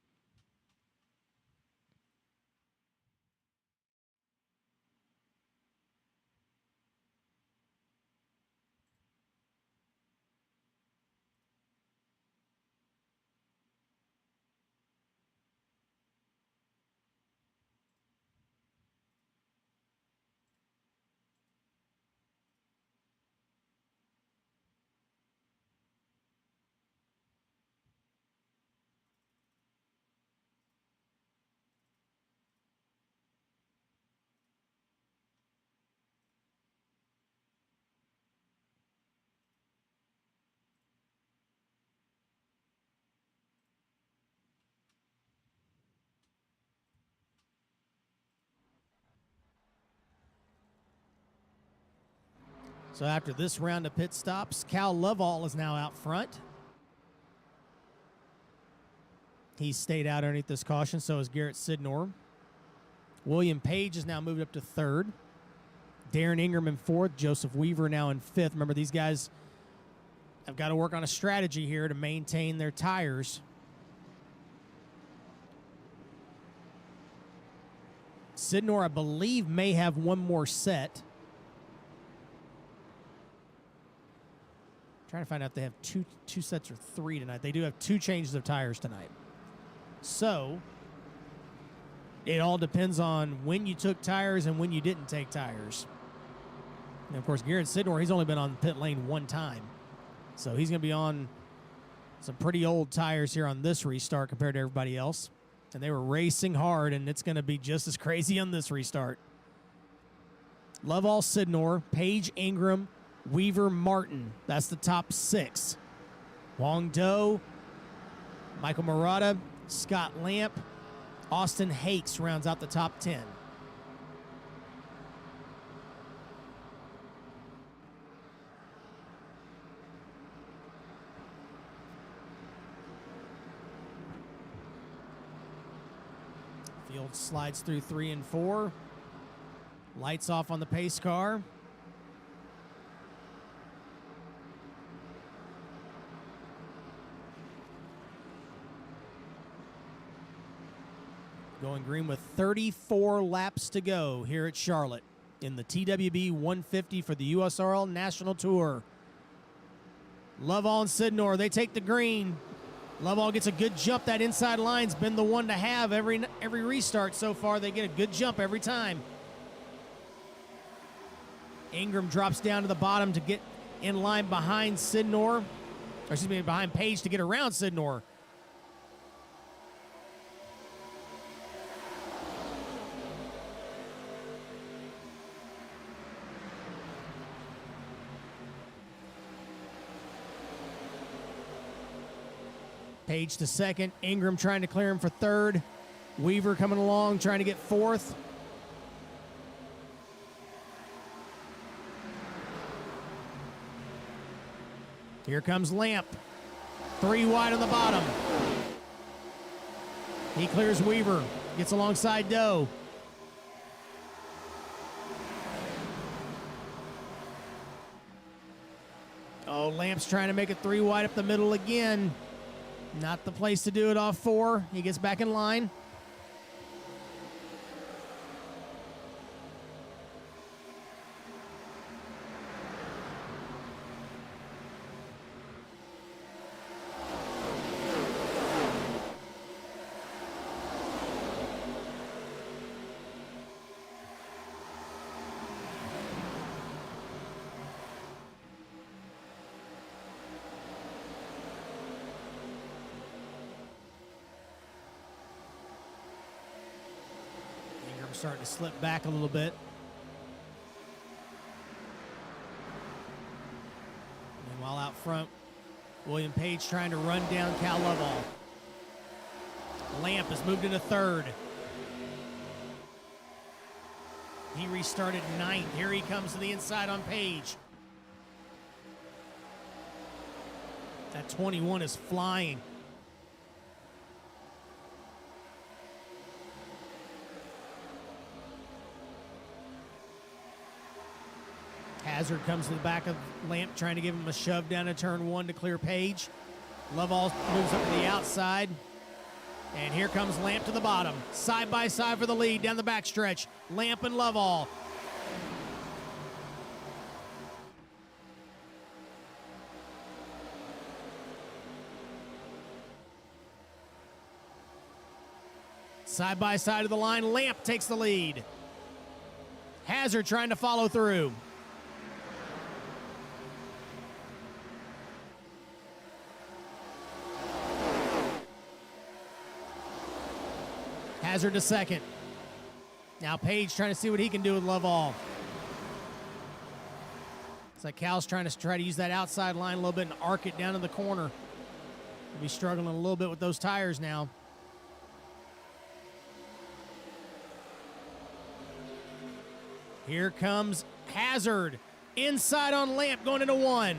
So after this round of pit stops, Cal Lovell is now out front. He stayed out underneath this caution, so is Garrett Sidnor. William Page is now moved up to 3rd. Darren Ingram in 4th. Joseph Weaver now in 5th. Remember, these guys have got to work on a strategy here to maintain their tires. Sidnor, I believe, may have one more set. Trying to find out if they have two sets or 3 tonight. They do have 2 changes of tires tonight. So it all depends on when you took tires and when you didn't take tires. And of course, Garrett Sidnor, he's only been on pit lane 1 time. So he's going to be on some pretty old tires here on this restart compared to everybody else. And they were racing hard, and it's going to be just as crazy on this restart. Lovell, Sidnor, Page, Ingram, Weaver, Martin. That's the top 6. Wong Do, Michael Murata, Scott Lamp, Austin Hakes rounds out the top 10. Field slides through 3 and 4. Lights off on the pace car. Going green with 34 laps to go here at Charlotte in the TWB 150 for the USORL National Tour. Lovell and Sidnor, they take the green. Lovell gets a good jump. That inside line's been the one to have every restart so far. They get a good jump every time. Ingram drops down to the bottom to get in line behind Sidnor, or excuse me, behind Page to get around Sidnor. Page to 2nd. Ingram trying to clear him for 3rd. Weaver coming along, trying to get fourth. Here comes Lamp. 3 wide on the bottom. He clears Weaver. Gets alongside Doe. Oh, Lamp's trying to make it 3 wide up the middle again. Not the place to do it off 4. He gets back in line. Starting to slip back a little bit. Meanwhile, out front, William Page trying to run down Cal Lovell. Lamp has moved into 3rd. He restarted 9th. Here he comes to the inside on Page. That 21 is flying. Hazard comes to the back of Lamp, trying to give him a shove down to turn 1 to clear Page. Lovell moves up to the outside. And here comes Lamp to the bottom. Side by side for the lead down the backstretch. Lamp and Lovell. Side by side of the line, Lamp takes the lead. Hazard trying to follow through. Hazard to 2nd. Now Page trying to see what he can do with Lovell. It's like Cal's trying to use that outside line a little bit and arc it down in the corner. He'll be struggling a little bit with those tires now. Here comes Hazard. Inside on Lamp going into 1.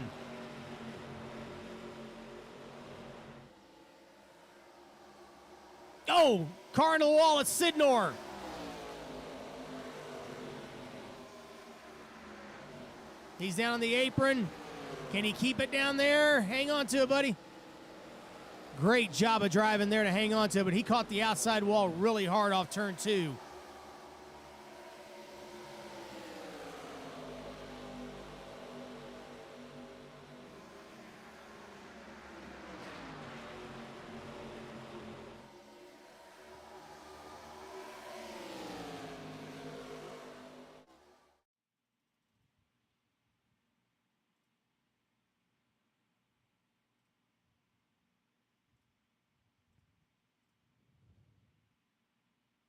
Oh, car into the wall at Sidnor. He's down on the apron. Can he keep it down there? Hang on to it, buddy. Great job of driving there to hang on to it, but he caught the outside wall really hard off turn 2.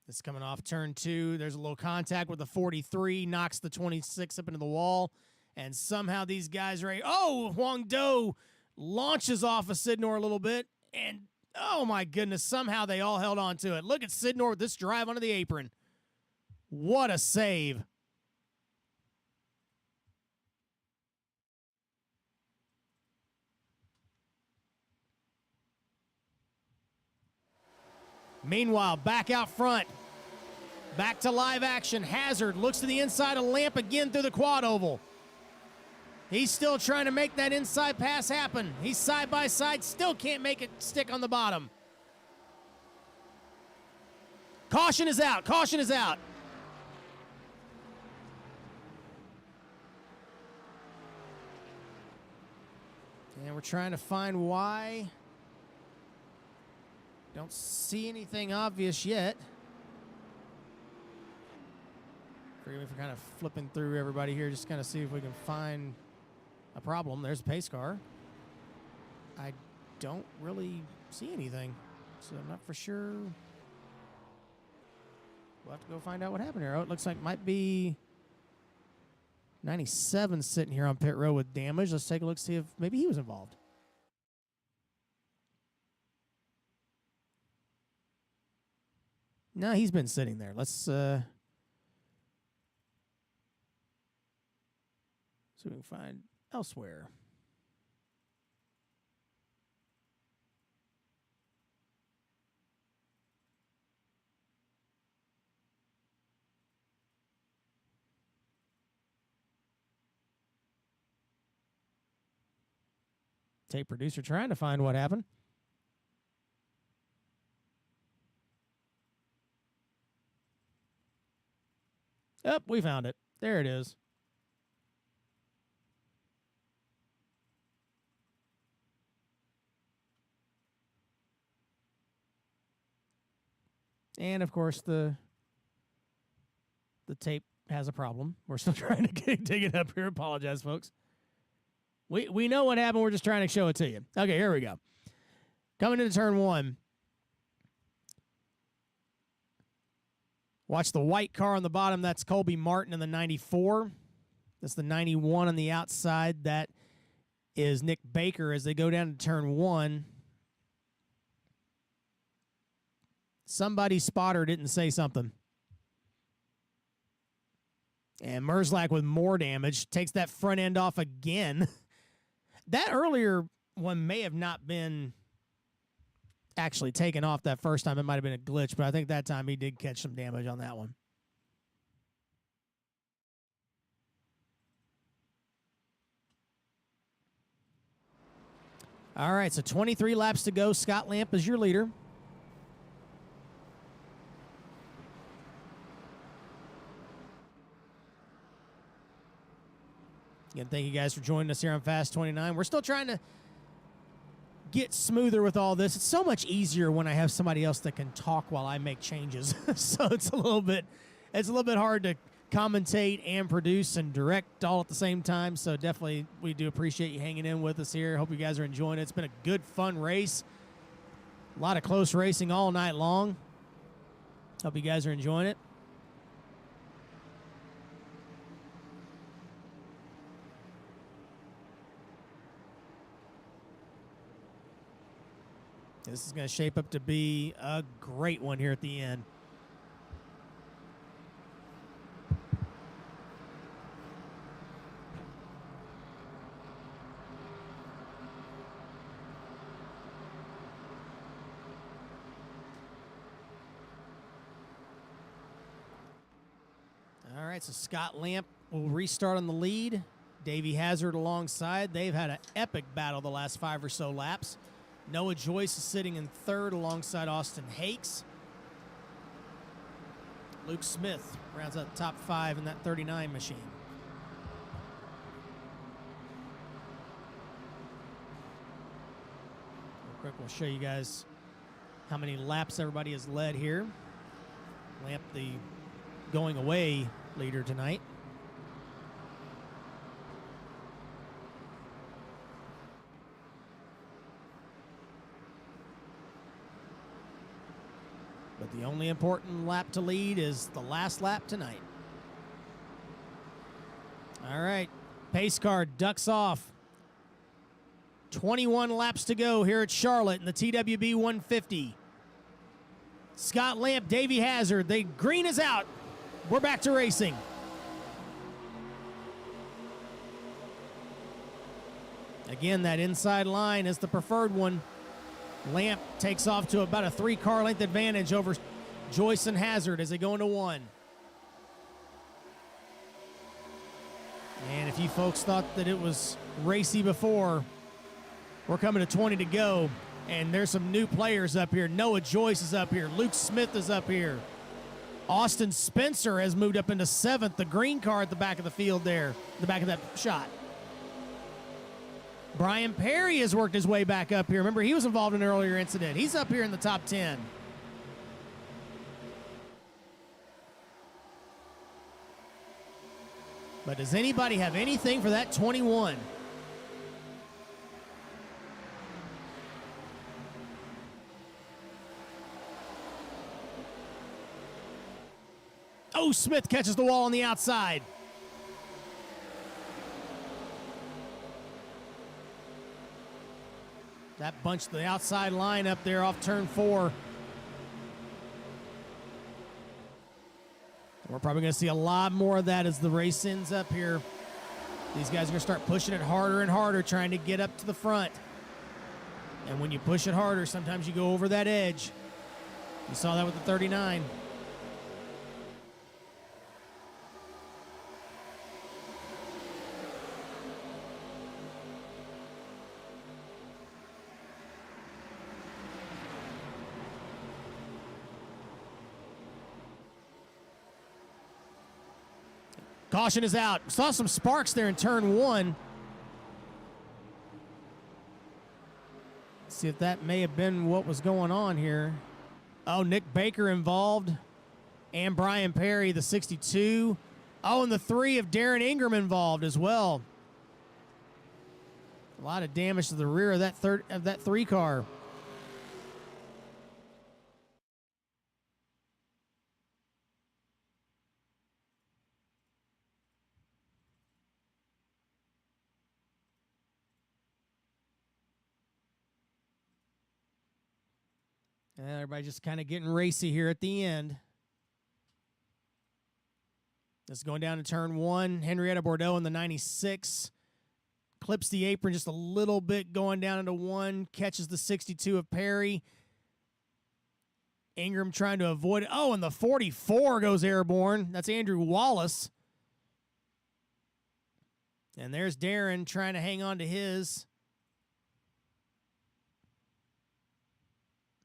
This coming off turn 2. There's a little contact with the 43, knocks the 26 up into the wall, and somehow these guys are... Oh, Huang Do launches off of Sidnor a little bit, and oh my goodness, somehow they all held on to it. Look at Sidnor with this drive onto the apron. What a save. Meanwhile, back out front. Back to live action. Hazard looks to the inside of Lamp again through the quad oval. He's still trying to make that inside pass happen. He's side by side, still can't make it stick on the bottom. Caution is out. Caution is out. And we're trying to find why. Don't see anything obvious yet. Forgive me for kind of flipping through everybody here, just kind of see if we can find a problem. There's a pace car. I don't really see anything, so I'm not for sure. We'll have to go find out what happened here. Oh, it looks like might be 97 sitting here on pit row with damage. Let's take a look, see if maybe he was involved. No, he's been sitting there. Let's see if we can find elsewhere. Tape producer trying to find what happened. Oh, we found it. There it is. And of course the tape has a problem. We're still trying to dig it up here. Apologize, folks. We know what happened. We're just trying to show it to you. Okay, here we go. Coming into turn one. Watch the white car on the bottom. That's Colby Martin in the 94. That's the 91 on the outside. That is Nick Baker as they go down to turn one. Somebody's spotter didn't say something. And Merzlak with more damage. Takes that front end off again. That earlier one may have not been actually taken off that first time. It might have been a glitch, but I think that time he did catch some damage on that one. All right, so 23 laps to go. Scott Lamp is your leader. Again, thank you guys for joining us here on Fast 29. We're still trying to get smoother with all this. It's so much easier when I have somebody else that can talk while I make changes. So it's a little bit hard to commentate and produce and direct all at the same time. So definitely we do appreciate you hanging in with us here. Hope you guys are enjoying it. It's been a good, fun race. A lot of close racing all night long. Hope you guys are enjoying it. This is going to shape up to be a great one here at the end. All right, so Scott Lamp will restart on the lead. Davey Hazard alongside. They've had an epic battle the last 5 or so laps. Noah Joyce is sitting in third alongside Austin Hakes. Luke Smith rounds out the top 5 in that 39 machine. Real quick, we'll show you guys how many laps everybody has led here. Lamp, the going away leader tonight. But the only important lap to lead is the last lap tonight. All right, pace car ducks off. 21 laps to go here at Charlotte in the TWB 150. Scott Lamp, Davey Hazard, the green is out. We're back to racing. Again, that inside line is the preferred one. Lamp takes off to about a 3-car length advantage over Joyce and Hazard as they go into 1. And if you folks thought that it was racy before, we're coming to 20 to go. And there's some new players up here. Noah Joyce is up here. Luke Smith is up here. Austin Spencer has moved up into 7th. The green car at the back of the field there, the back of that shot. Brian Perry has worked his way back up here. Remember, he was involved in an earlier incident. He's up here in the top 10. But does anybody have anything for that 21? Oh, Smith catches the wall on the outside. That bunched the outside line up there off turn 4. We're probably going to see a lot more of that as the race ends up here. These guys are going to start pushing it harder and harder, trying to get up to the front. And when you push it harder, sometimes you go over that edge. You saw that with the 39. Caution is out. Saw some sparks there in turn 1. See if that may have been what was going on here. Oh, Nick Baker involved. And Brian Perry, the 62. Oh, and the 3 of Darren Ingram involved as well. A lot of damage to the rear of that 3 car. And everybody just kind of getting racy here at the end. This is going down to turn 1. Henrietta Bordeaux in the 96. Clips the apron just a little bit going down into 1. Catches the 62 of Perry. Ingram trying to avoid it. Oh, and the 44 goes airborne. That's Andrew Wallace. And there's Darren trying to hang on to his.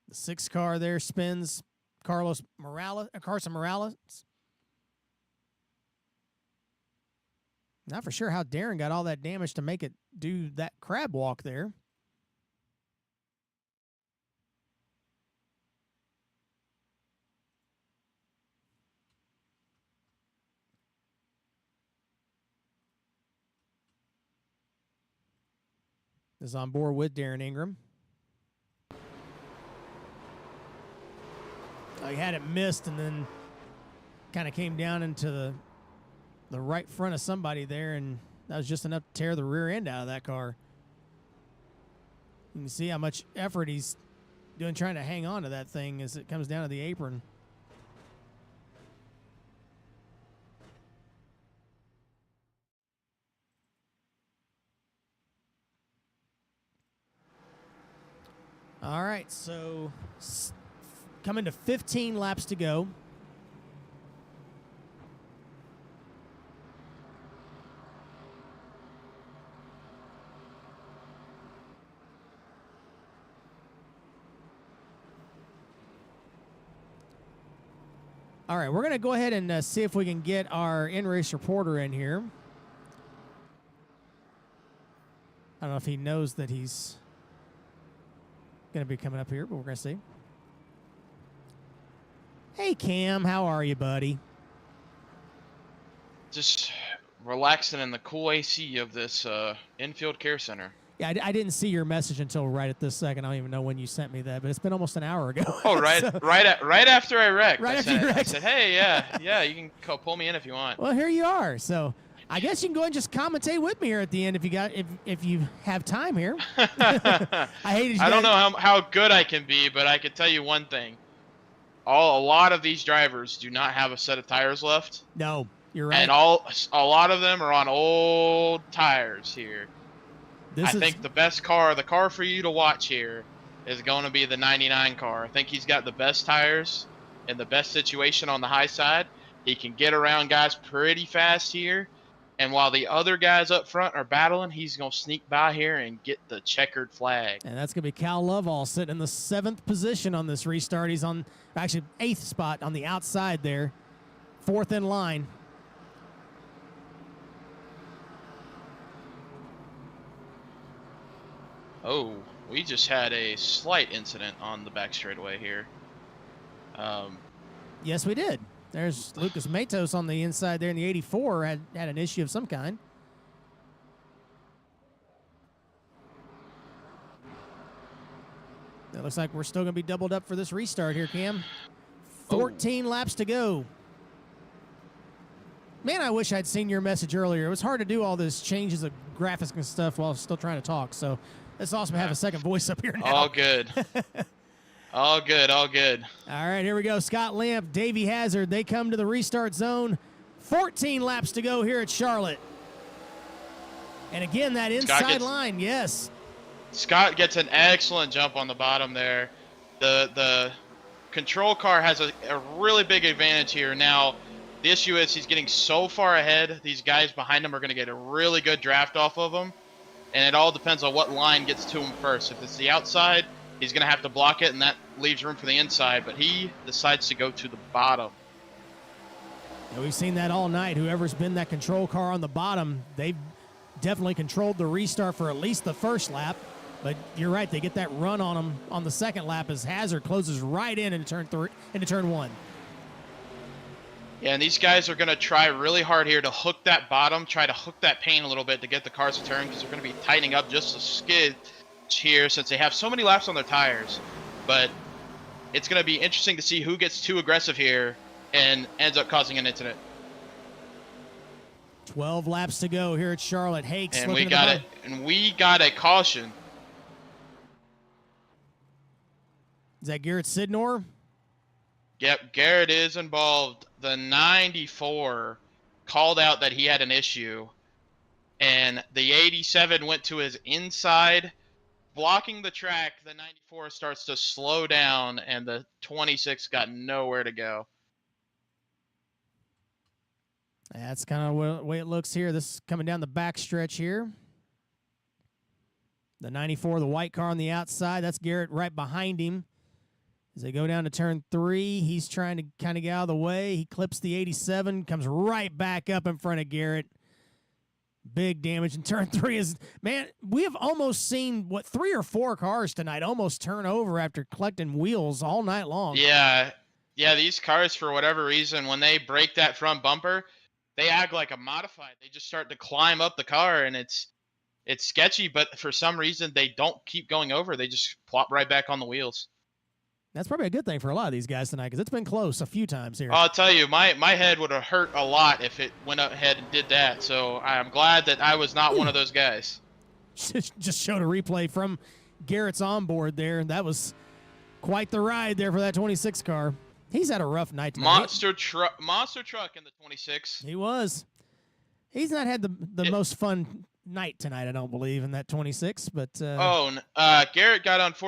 The 6 car there spins Carson Morales. Not for sure how Darren got all that damage to make it do that crab walk there. This is on board with Darren Ingram. He had it missed and then kind of came down into the right front of somebody there, and that was just enough to tear the rear end out of that car. You can see how much effort he's doing trying to hang on to that thing as it comes down to the apron. All right, so coming to 15 laps to go. All right, we're going to go ahead and see if we can get our in-race reporter in here. I don't know if he knows that he's going to be coming up here, but we're going to see. Hey, Cam, how are you, buddy? Just relaxing in the cool AC of this infield care center. Yeah, I didn't see your message until right at this second. I don't even know when you sent me that, but it's been almost an hour ago. Oh, right, so, right after I wrecked. Right after you wrecked. I said, hey, yeah, you can pull me in if you want. Well, here you are. So I guess you can go and just commentate with me here at the end if you have time here. I don't know how good I can be, but I can tell you one thing. A lot of these drivers do not have a set of tires left. No, you're right. And a lot of them are on old tires here. I think the best car, the car for you to watch here, is going to be the 99 car. I think he's got the best tires in the best situation on the high side. He can get around guys pretty fast here. And while the other guys up front are battling, he's going to sneak by here and get the checkered flag. And that's going to be Cal Lovell sitting in the 7th position on this restart. He's on, actually, 8th spot on the outside there. 4th in line. Oh, we just had a slight incident on the back straightaway here. Yes, we did. There's Lucas Matos on the inside there in the 84 had an issue of some kind. It looks like we're still going to be doubled up for this restart here, Cam. 14 laps to go. Man, I wish I'd seen your message earlier. It was hard to do all those changes of graphics and stuff while still trying to talk. So it's awesome to have a second voice up here now. All good. All good, all good. All right, here we go. Scott Lamp, Davey Hazard, they come to the restart zone. 14 laps to go here at Charlotte. And again, that inside line, yes. Scott gets an excellent jump on the bottom there. The control car has a really big advantage here. Now, the issue is he's getting so far ahead, these guys behind him are going to get a really good draft off of him. And it all depends on what line gets to him first. If it's the outside, he's going to have to block it, and that leaves room for the inside. But he decides to go to the bottom. Yeah, we've seen that all night. Whoever's been that control car on the bottom, they've definitely controlled the restart for at least the first lap. But you're right, they get that run on them on the second lap as Hazard closes right into turn one. Yeah, and these guys are going to try really hard here to hook that bottom, try to hook that paint a little bit to get the cars to turn, because they're going to be tightening up just a skid here since they have so many laps on their tires. But it's going to be interesting to see who gets too aggressive here and ends up causing an incident. 12 laps to go here at Charlotte. Hakes and we got a caution. Is that Garrett Sidnor? Yep, Garrett is involved. The 94 called out that he had an issue, and the 87 went to his inside, blocking the track. The 94 starts to slow down, and the 26 got nowhere to go. That's kind of the way it looks here. This is coming down the back stretch here. The 94, the white car on the outside. That's Garrett right behind him. As they go down to turn 3, he's trying to kind of get out of the way. He clips the 87, comes right back up in front of Garrett. Big damage in turn 3 is, man, we have almost seen, 3 or 4 cars tonight almost turn over after collecting wheels all night long. Yeah, these cars, for whatever reason, when they break that front bumper, they act like a modified. They just start to climb up the car, and it's sketchy, but for some reason, they don't keep going over. They just plop right back on the wheels. That's probably a good thing for a lot of these guys tonight because it's been close a few times here. I'll tell you, my head would have hurt a lot if it went ahead and did that. So I'm glad that I was not one of those guys. Just showed a replay from Garrett's onboard there, and that was quite the ride there for that 26 car. He's had a rough night tonight. Monster truck in the 26. He was. He's not had the most fun night tonight, I don't believe, in that 26. But Garrett got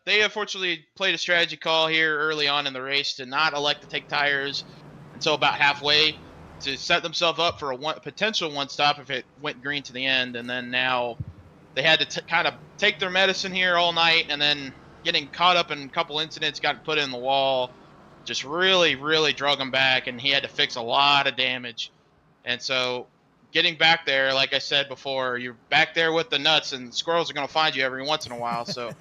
they unfortunately played a strategy call here early on in the race to not elect to take tires until about halfway to set themselves up for a potential one stop if it went green to the end. And then now they had to kind of take their medicine here all night, and then getting caught up in a couple incidents, got put in the wall, just really, really drug him back, and he had to fix a lot of damage. And so getting back there, like I said before, you're back there with the nuts, and squirrels are going to find you every once in a while. So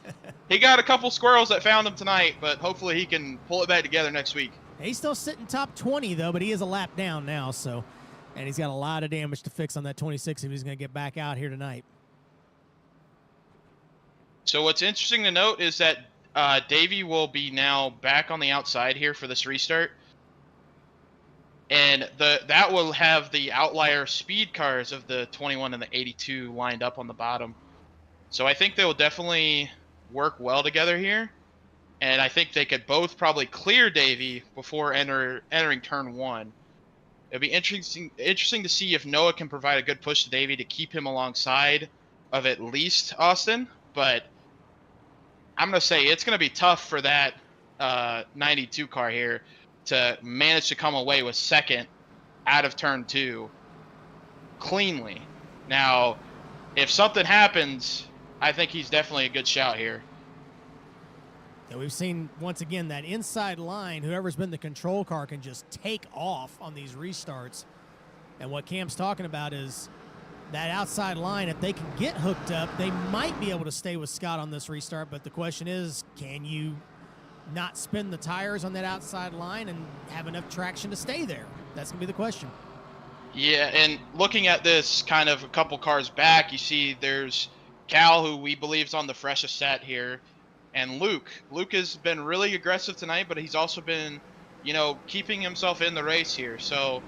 he got a couple squirrels that found him tonight, but hopefully he can pull it back together next week. He's still sitting top 20, though, but he is a lap down now. So, and he's got a lot of damage to fix on that 26 if he's going to get back out here tonight. So what's interesting to note is that Davey will be now back on the outside here for this restart. And that will have the outlier speed cars of the 21 and the 82 lined up on the bottom. So I think they will definitely work well together here. And I think they could both probably clear Davey before entering turn 1. It'll be interesting to see if Noah can provide a good push to Davey to keep him alongside of at least Austin. But I'm going to say it's going to be tough for that 92 car here to manage to come away with second out of turn 2 cleanly. Now, if something happens, I think he's definitely a good shout here. Yeah, we've seen, once again, that inside line, whoever's been the control car can just take off on these restarts. And what Cam's talking about is that outside line, if they can get hooked up, they might be able to stay with Scott on this restart. But the question is, can you not spin the tires on that outside line and have enough traction to stay there? That's going to be the question. Yeah, and looking at this kind of a couple cars back, you see there's Cal, who we believe is on the freshest set here, and Luke. Luke has been really aggressive tonight, but he's also been, keeping himself in the race here. So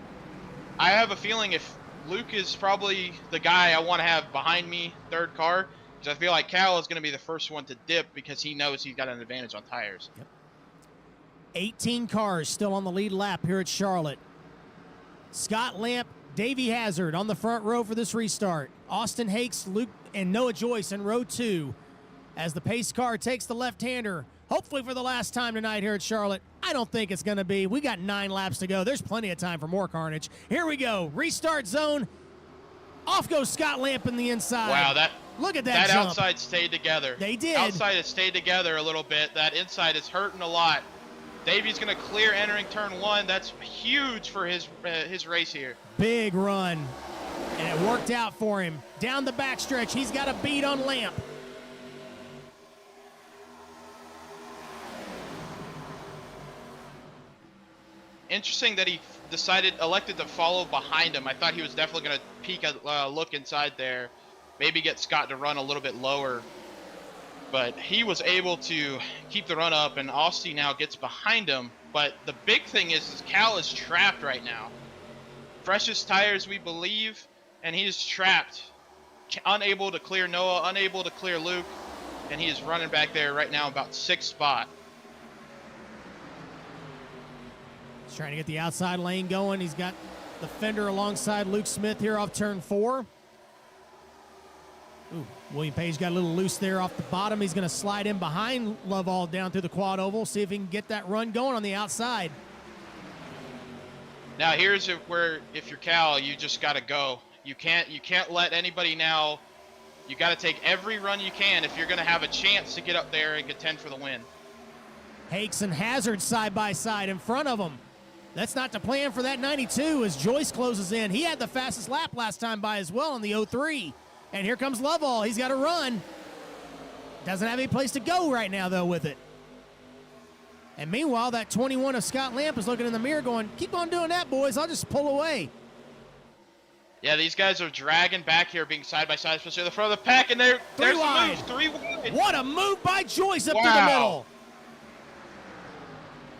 I have a feeling if Luke is probably the guy I want to have behind me, third car, So I feel like Cal is going to be the first one to dip because he knows he's got an advantage on tires. Yep. 18 cars still on the lead lap here at Charlotte. Scott Lamp, Davey Hazard on the front row for this restart. Austin Hakes, Luke, and Noah Joyce in row 2 as the pace car takes the left-hander, hopefully for the last time tonight here at Charlotte. I don't think it's going to be. We got 9 laps to go. There's plenty of time for more carnage. Here we go. Restart zone. Off goes Scott Lamp in the inside. Wow, look at that jump. jump. Outside stayed together. They did. Outside has stayed together a little bit. That inside is hurting a lot. Davey's going to clear entering turn 1. That's huge for his race here. Big run. And it worked out for him. Down the backstretch, he's got a beat on Lamp. Interesting that he elected to follow behind him. I thought he was definitely going to peek a look inside there, maybe get Scott to run a little bit lower. But he was able to keep the run up, and Austin now gets behind him. But the big thing is Cal is trapped right now. Freshest tires, we believe, and he is trapped. Unable to clear Noah, unable to clear Luke, and he is running back there right now about 6th spot. He's trying to get the outside lane going. He's got the fender alongside Luke Smith here off turn 4. Ooh, William Page got a little loose there off the bottom. He's going to slide in behind Lovell down through the quad oval, see if he can get that run going on the outside. Now here's where, if you're Cal, you just got to go. You can't let anybody now. You got to take every run you can if you're going to have a chance to get up there and contend for the win. Hakes and Hazard side by side in front of him. That's not the plan for that 92 as Joyce closes in. He had the fastest lap last time by as well in the 03. And here comes Lovell. He's got to run. Doesn't have any place to go right now, though, with it. And meanwhile, that 21 of Scott Lamp is looking in the mirror going, keep on doing that, boys. I'll just pull away. Yeah, these guys are dragging back here, being side by side, especially at the front of the pack, and there's the move. 3 wide. What a move by Joyce up to the middle.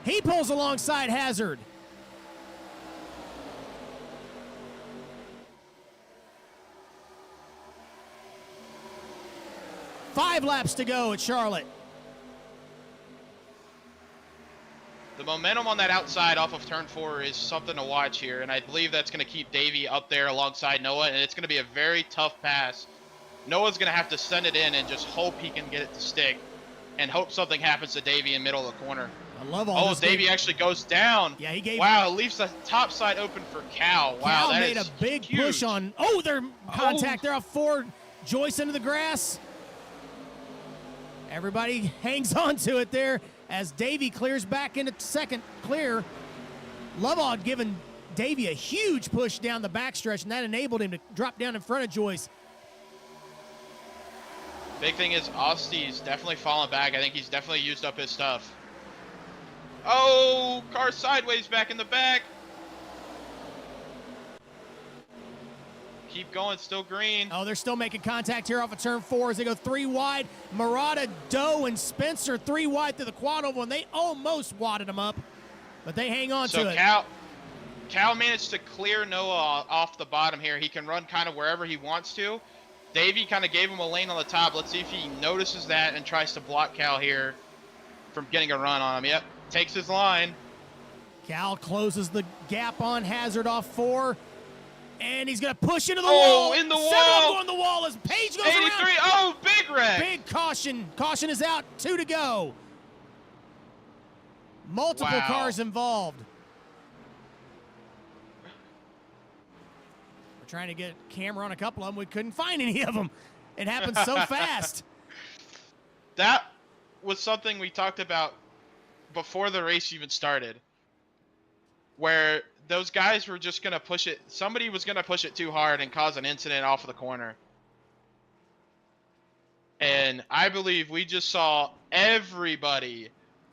He pulls alongside Hazard. Five laps to go at Charlotte. The momentum on that outside off of turn 4 is something to watch here, and I believe that's going to keep Davey up there alongside Noah, and it's going to be a very tough pass. Noah's going to have to send it in and just hope he can get it to stick, and hope something happens to Davey in the middle of the corner. I love all this. Davey actually goes down. Yeah, he gave. Wow, it leaves the top side open for Cal. Wow, Cal made a big huge push on. Oh, they're contact. They're off Ford. Joyce into the grass. Everybody hangs on to it there as Davey clears back into second clear. Lovell giving Davey a huge push down the backstretch, and that enabled him to drop down in front of Joyce. Big thing is Austy's definitely fallen back. I think he's definitely used up his stuff. Oh, car sideways back in the back. Keep going, still green. Oh, they're still making contact here off of turn 4 as they go 3 wide. Murata, Doe, and Spencer 3 wide through the quad oval, and they almost wadded them up, but they hang on to it. Cal managed to clear Noah off the bottom here. He can run kind of wherever he wants to. Davey kind of gave him a lane on the top. Let's see if he notices that and tries to block Cal here from getting a run on him. Yep, takes his line. Cal closes the gap on Hazard off 4. And he's going to push into the wall. In the Several wall. going the wall as Page goes 83. around. Oh, big wreck. Big caution. Caution is out. 2 to go. Multiple cars involved. We're trying to get camera on a couple of them. We couldn't find any of them. It happened so fast. That was something we talked about before the race even started, where those guys were just going to push it. Somebody was going to push it too hard and cause an incident off of the corner. And I believe we just saw everybody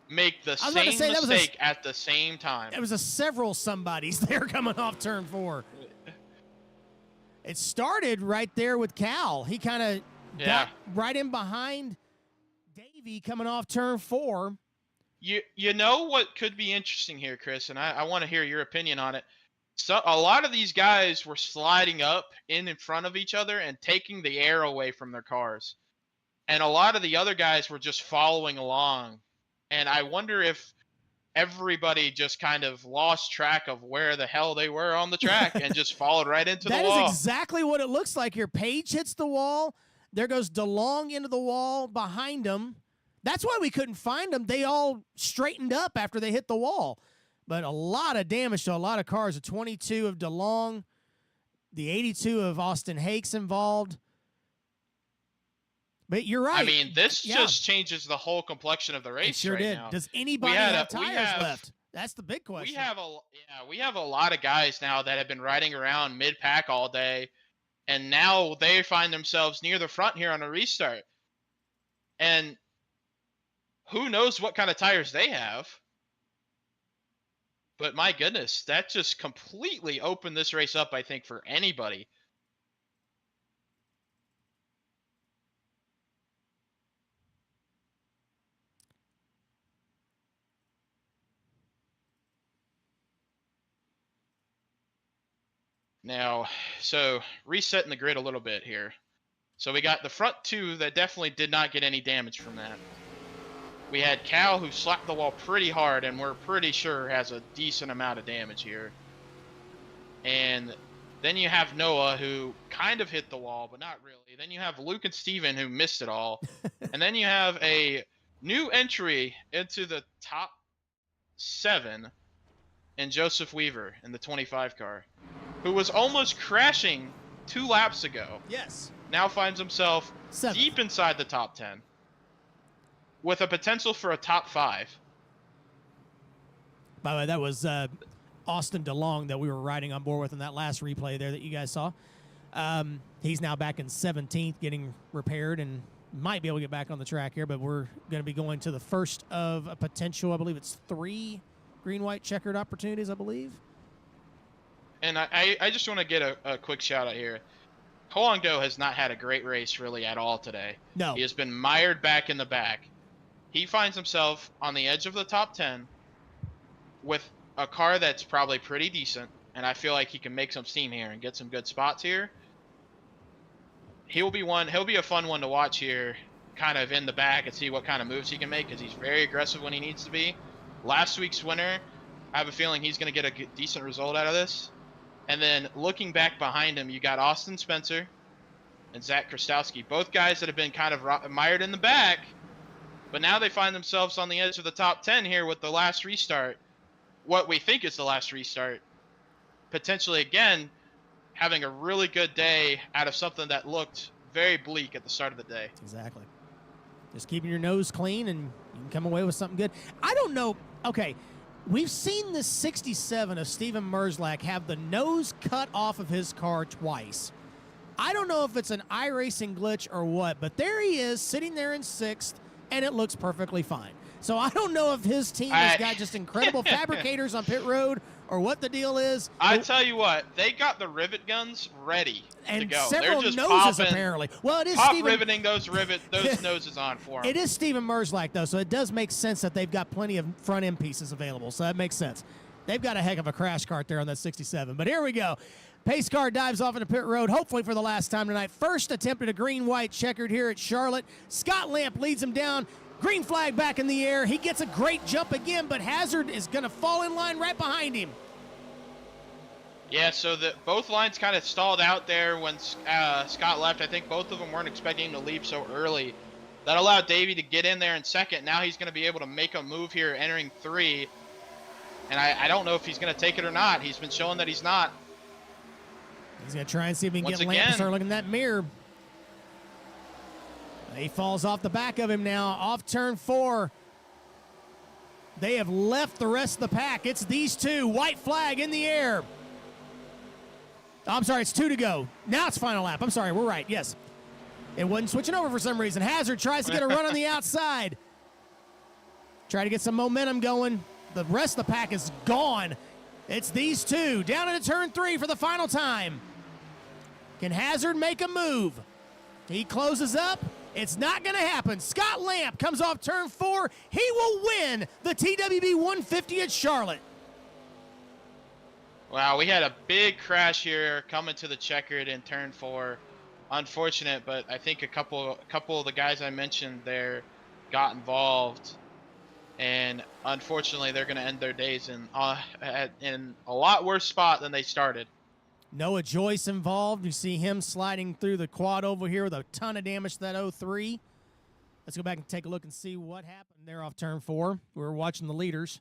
make the same mistake at the same time. It was several somebodies there coming off turn 4. It started right there with Cal. He kind of got right in behind Davey coming off turn 4. You know what could be interesting here, Chris, and I want to hear your opinion on it. So a lot of these guys were sliding up in front of each other and taking the air away from their cars. and a lot of the other guys were just following along. And I wonder if everybody just kind of lost track of where the hell they were on the track and just followed right into the That wall. is exactly what it looks like here. Page hits the wall. There goes DeLong into the wall behind him. That's why we couldn't find them. They all straightened up after they hit the wall. But a lot of damage to a lot of cars. The 22 of DeLong, the 82 of Austin Hakes involved. But you're right. I mean, this just changes the whole complexion of the race. It sure right did. now. Does anybody have tires left? That's the big question. We have a lot of guys now that have been riding around mid-pack all day, and now they find themselves near the front here on a restart. And who knows what kind of tires they have? But my goodness, that just completely opened this race up, I think, for anybody. Now, so resetting the grid a little bit here. So we got the front two that definitely did not get any damage from that. We had Cal, who slapped the wall pretty hard, and we're pretty sure has a decent amount of damage here. And then you have Noah, who kind of hit the wall, but not really. Then you have Luke and Steven, who missed it all. And then you have a new entry into the top 7 in Joseph Weaver in the 25 car, who was almost crashing 2 laps ago. Yes. Now finds himself 7th. Deep inside the top 10 with a potential for a top 5. By the way, that was Austin DeLong that we were riding on board with in that last replay there that you guys saw. He's now back in 17th, getting repaired, and might be able to get back on the track here, but we're going to be going to the first of a potential, I believe it's 3 green-white checkered opportunities, I believe. And I just want to get a quick shout out here. Ho Do has not had a great race really at all today. No. He has been mired back in the back. He finds himself on the edge of the top 10 with a car that's probably pretty decent, and I feel like he can make some steam here and get some good spots here. He'll be a fun one to watch here, kind of in the back, and see what kind of moves he can make, because he's very aggressive when he needs to be. Last week's winner, I have a feeling he's going to get a decent result out of this. And then looking back behind him, you got Austin Spencer and Zach Krastowski, both guys that have been kind of mired in the back, but now they find themselves on the edge of the top 10 here with the last restart, what we think is the last restart, potentially again having a really good day out of something that looked very bleak at the start of the day. Exactly. Just keeping your nose clean and you can come away with something good. I don't know. Okay. We've seen this 67 of Steven Merzlak have the nose cut off of his car twice. I don't know if it's an iRacing glitch or what, but there he is sitting there in 6th, and it looks perfectly fine. So I don't know if his team has got just incredible fabricators on pit road or what the deal is. I tell you what, they got the rivet guns ready to go. Several They're just noses apparently. Well, it is riveting those noses on for him. It is Steven Merzlak though, so it does make sense that they've got plenty of front end pieces available. So that makes sense. They've got a heck of a crash cart there on that 67. But here we go. Pace car dives off into pit road, hopefully for the last time tonight. First attempt at a green-white checkered here at Charlotte. Scott Lamp leads him down. Green flag back in the air. He gets a great jump again, but Hazard is going to fall in line right behind him. Yeah, so both lines kind of stalled out there when Scott left. I think both of them weren't expecting him to leave so early. That allowed Davey to get in there in second. Now he's going to be able to make a move here entering 3. And I don't know if he's going to take it or not. He's been showing that he's not. He's going to try and see if he can get Lamp to start looking in that mirror. He falls off the back of him now, off turn 4. They have left the rest of the pack. It's these two. White flag in the air. I'm sorry, it's 2 to go. Now it's final lap. I'm sorry, we're right, yes. It wasn't switching over for some reason. Hazard tries to get a run on the outside. Try to get some momentum going. The rest of the pack is gone. It's these two down into turn 3 for the final time. Can Hazard make a move? He closes up. It's not going to happen. Scott Lamp comes off turn 4. He will win the TWB 150 at Charlotte. Wow, we had a big crash here coming to the checkered in turn 4. unfortunate, but I think a couple of the guys I mentioned there got involved, and unfortunately, they're going to end their days in a lot worse spot than they started. Noah Joyce involved. You see him sliding through the quad oval here with a ton of damage to that 03. Let's go back and take a look and see what happened there off turn 4. We were watching the leaders.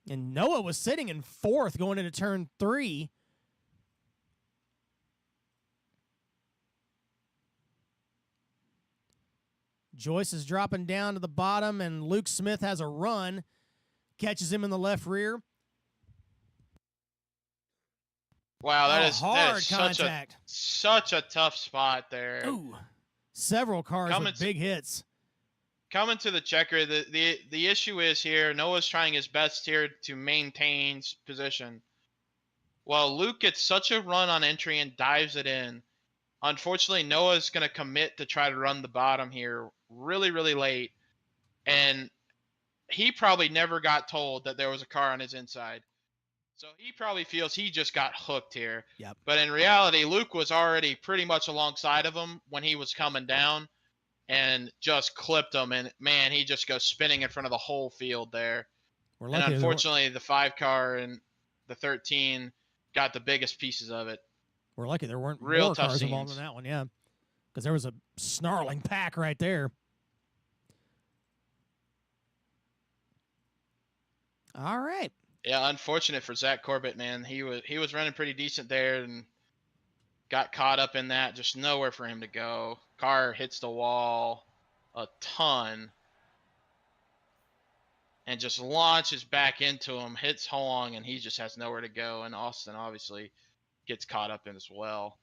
And Noah was sitting in 4th going into turn 3. Joyce is dropping down to the bottom, and Luke Smith has a run. Catches him in the left rear. Wow, that is contact. Such a tough spot there. Ooh, several cars with big hits. Coming to the checker, the issue is here, Noah's trying his best here to maintain position. Well, Luke gets such a run on entry and dives it in. Unfortunately, Noah's going to commit to try to run the bottom here really, really late. And he probably never got told that there was a car on his inside. So he probably feels he just got hooked here. Yep. But in reality, Luke was already pretty much alongside of him when he was coming down and just clipped him. And, man, he just goes spinning in front of the whole field there. And unfortunately, the 5 car and the 13 got the biggest pieces of it. We're lucky there weren't real more tough cars scenes involved in that one, yeah. Because there was a snarling pack right there. All right. Yeah, unfortunate for Zach Corbett, man. He was running pretty decent there and got caught up in that. Just nowhere for him to go. Car hits the wall a ton and just launches back into him, hits Hoang, and he just has nowhere to go. And Austin obviously gets caught up in as well.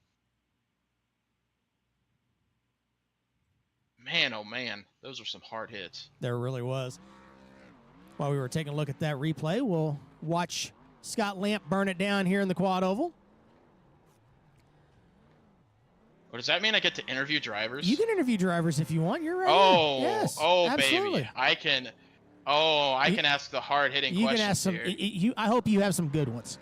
Man, oh man, those were some hard hits. There really was. While we were taking a look at that replay, we'll watch Scott Lamp burn it down here in the quad oval. Well, does that mean I get to interview drivers? You can interview drivers if you want. You're right. Oh, yes, oh, absolutely. baby, I can. Oh, I can ask the hard-hitting questions. You can ask some. Here. I hope you have some good ones.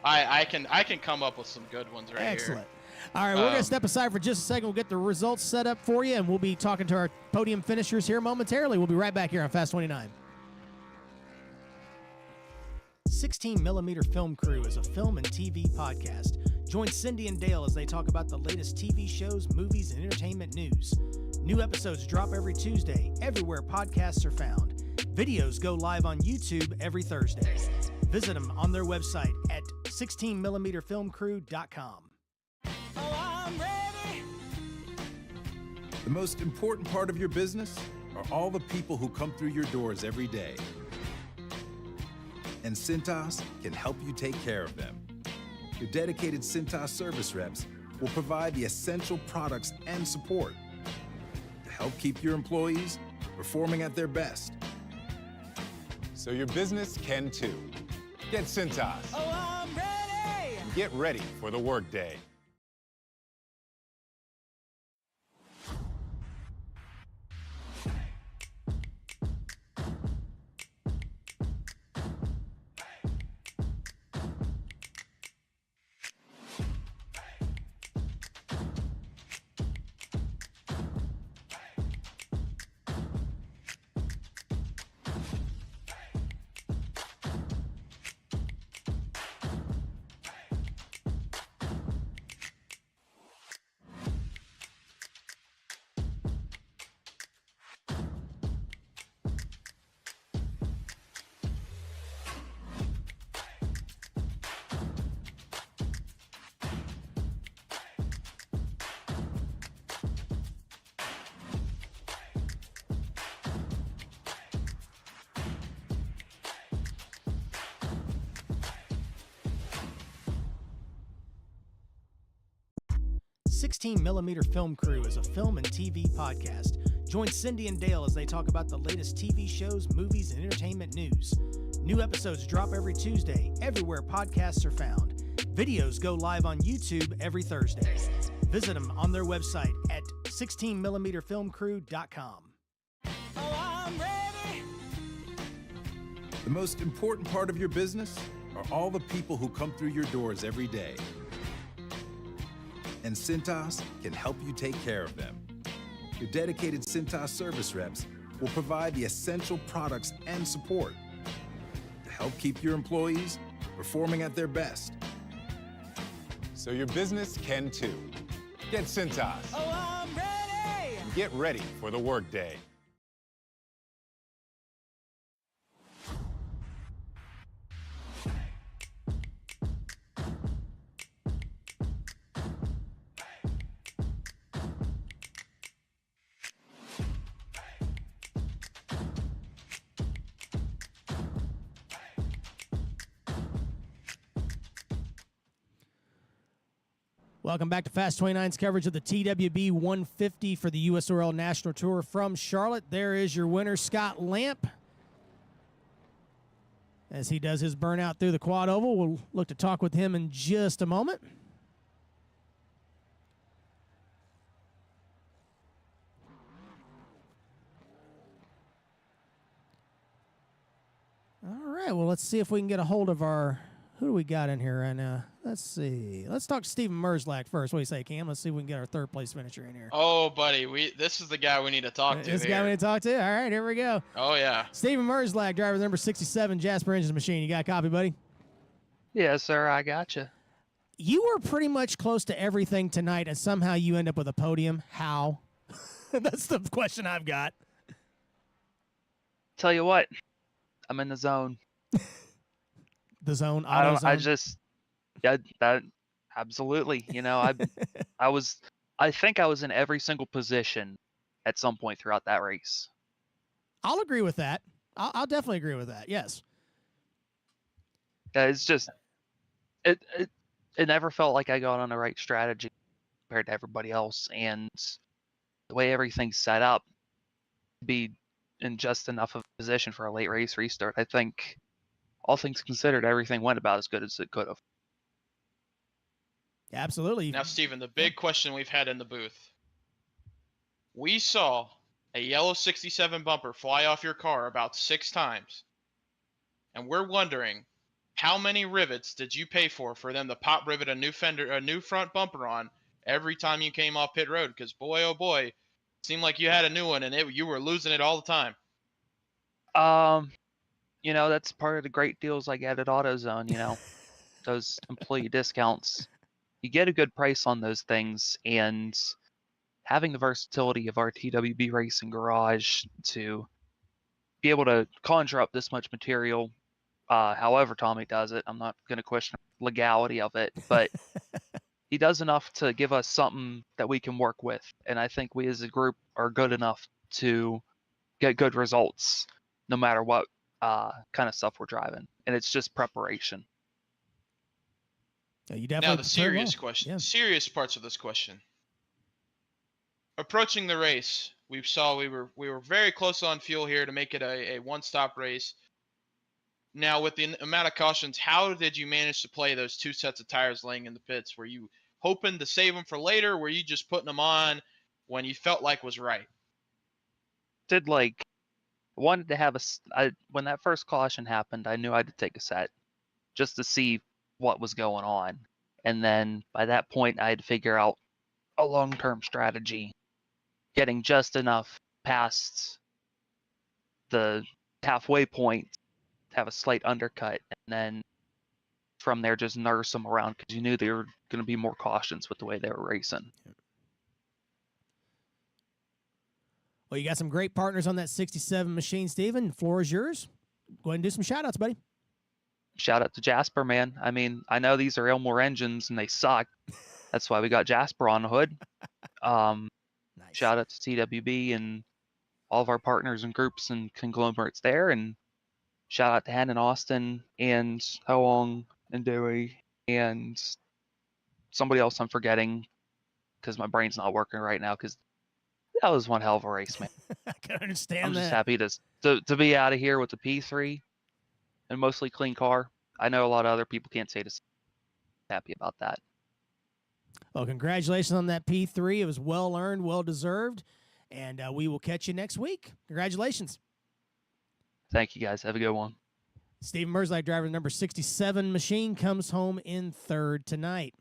I can come up with some good ones right Excellent. here. All right, we're going to step aside for just a second. We'll get the results set up for you, and we'll be talking to our podium finishers here momentarily. We'll be right back here on Fast 29. 16mm Film Crew is a film and TV podcast. Join Cindy and Dale as they talk about the latest TV shows, movies, and entertainment news. New episodes drop every Tuesday, everywhere podcasts are found. Videos go live on YouTube every Thursday. Visit them on their website at 16mmfilmcrew.com. Oh, I'm ready. The most important part of your business are all the people who come through your doors every day. And Cintas can help you take care of them. Your dedicated Cintas service reps will provide the essential products and support to help keep your employees performing at their best. So your business can too. Get Cintas. Oh, I'm ready. Get ready for the workday. Film Crew is a film and TV podcast. Join Cindy and Dale as they talk about the latest TV shows, movies, and entertainment news. New episodes drop every Tuesday, everywhere podcasts are found. Videos go live on YouTube every Thursday. Visit them on their website at 16mmfilmcrew.com. Oh, I'm ready. The most important part of your business are all the people who come through your doors every day. And Cintas can help you take care of them. Your dedicated Cintas service reps will provide the essential products and support to help keep your employees performing at their best. So your business can too. Get Cintas. Oh, I'm ready. Get ready for the workday. Welcome back to Fast 29's coverage of the TWB 150 for the USORL National Tour from Charlotte. There is your winner, Scott Lamp. As he does his burnout through the quad oval, we'll look to talk with him in just a moment. All right, well, let's see if we can get a hold of our... Who do we got in here right now? Let's see. Let's talk to Steven Merzlack first. What do you say, Cam? Let's see if we can get our third place finisher in here. Oh, buddy, this is the guy we need to talk to. This guy we need to talk to? All right, here we go. Oh, yeah. Steven Merzlack, driver number 67, Jasper Engines Machine. You got a copy, buddy? Yes, sir. I gotcha. You were pretty much close to everything tonight, and somehow you end up with a podium. How? That's the question I've got. Tell you what, I'm in the zone. The zone, I auto don't. zone. I just, yeah, that absolutely. You know, I think I was in every single position at some point throughout that race. I'll agree with that. I'll definitely agree with that. Yes. Yeah, it's just, it never felt like I got on the right strategy compared to everybody else, and the way everything's set up, to be in just enough of a position for a late race restart. I think, all things considered, everything went about as good as it could have. Absolutely. Now, Steven, the big question we've had in the booth. We saw a yellow 67 bumper fly off your car about 6 times. And we're wondering, how many rivets did you pay for them to pop rivet a new front bumper on every time you came off pit road? Because boy, oh boy, it seemed like you had a new one and you were losing it all the time. You know, that's part of the great deals I get at AutoZone, you know, those employee discounts. You get a good price on those things, and having the versatility of our TWB Racing Garage to be able to conjure up this much material, however Tommy does it, I'm not going to question the legality of it, but he does enough to give us something that we can work with, and I think we as a group are good enough to get good results no matter what kind of stuff we're driving, and it's just preparation. Yeah, you definitely Now the serious question, Yeah. serious parts of this question. Approaching the race, we saw we were very close on fuel here to make it a one-stop race. Now with the amount of cautions, how did you manage to play those 2 sets of tires laying in the pits? Were you hoping to save them for later? Were you just putting them on when you felt like was right? Wanted to have when that first caution happened, I knew I had to take a set just to see what was going on. And then by that point, I had to figure out a long-term strategy, getting just enough past the halfway point to have a slight undercut. And then from there, just nurse them around because you knew there were going to be more cautions with the way they were racing. Well, you got some great partners on that 67 machine, Steven. The floor is yours. Go ahead and do some shout-outs, buddy. Shout out to Jasper, man. I mean, I know these are Elmore engines and they suck. That's why we got Jasper on the hood. Nice. Shout out to TWB and all of our partners and groups and conglomerates there. And shout out to Han and Austin and Hoong and Dewey and somebody else I'm forgetting because my brain's not working right now because that was one hell of a race, man. I can understand I'm that. just happy to be out of here with the P3 and mostly clean car. I know a lot of other people can't say this. Happy about that. Well, congratulations on that P3. It was well earned, well deserved, and we will catch you next week. Congratulations. Thank you guys. Have a good one. Steven Merzlak, driver number 67 machine, comes home in third tonight.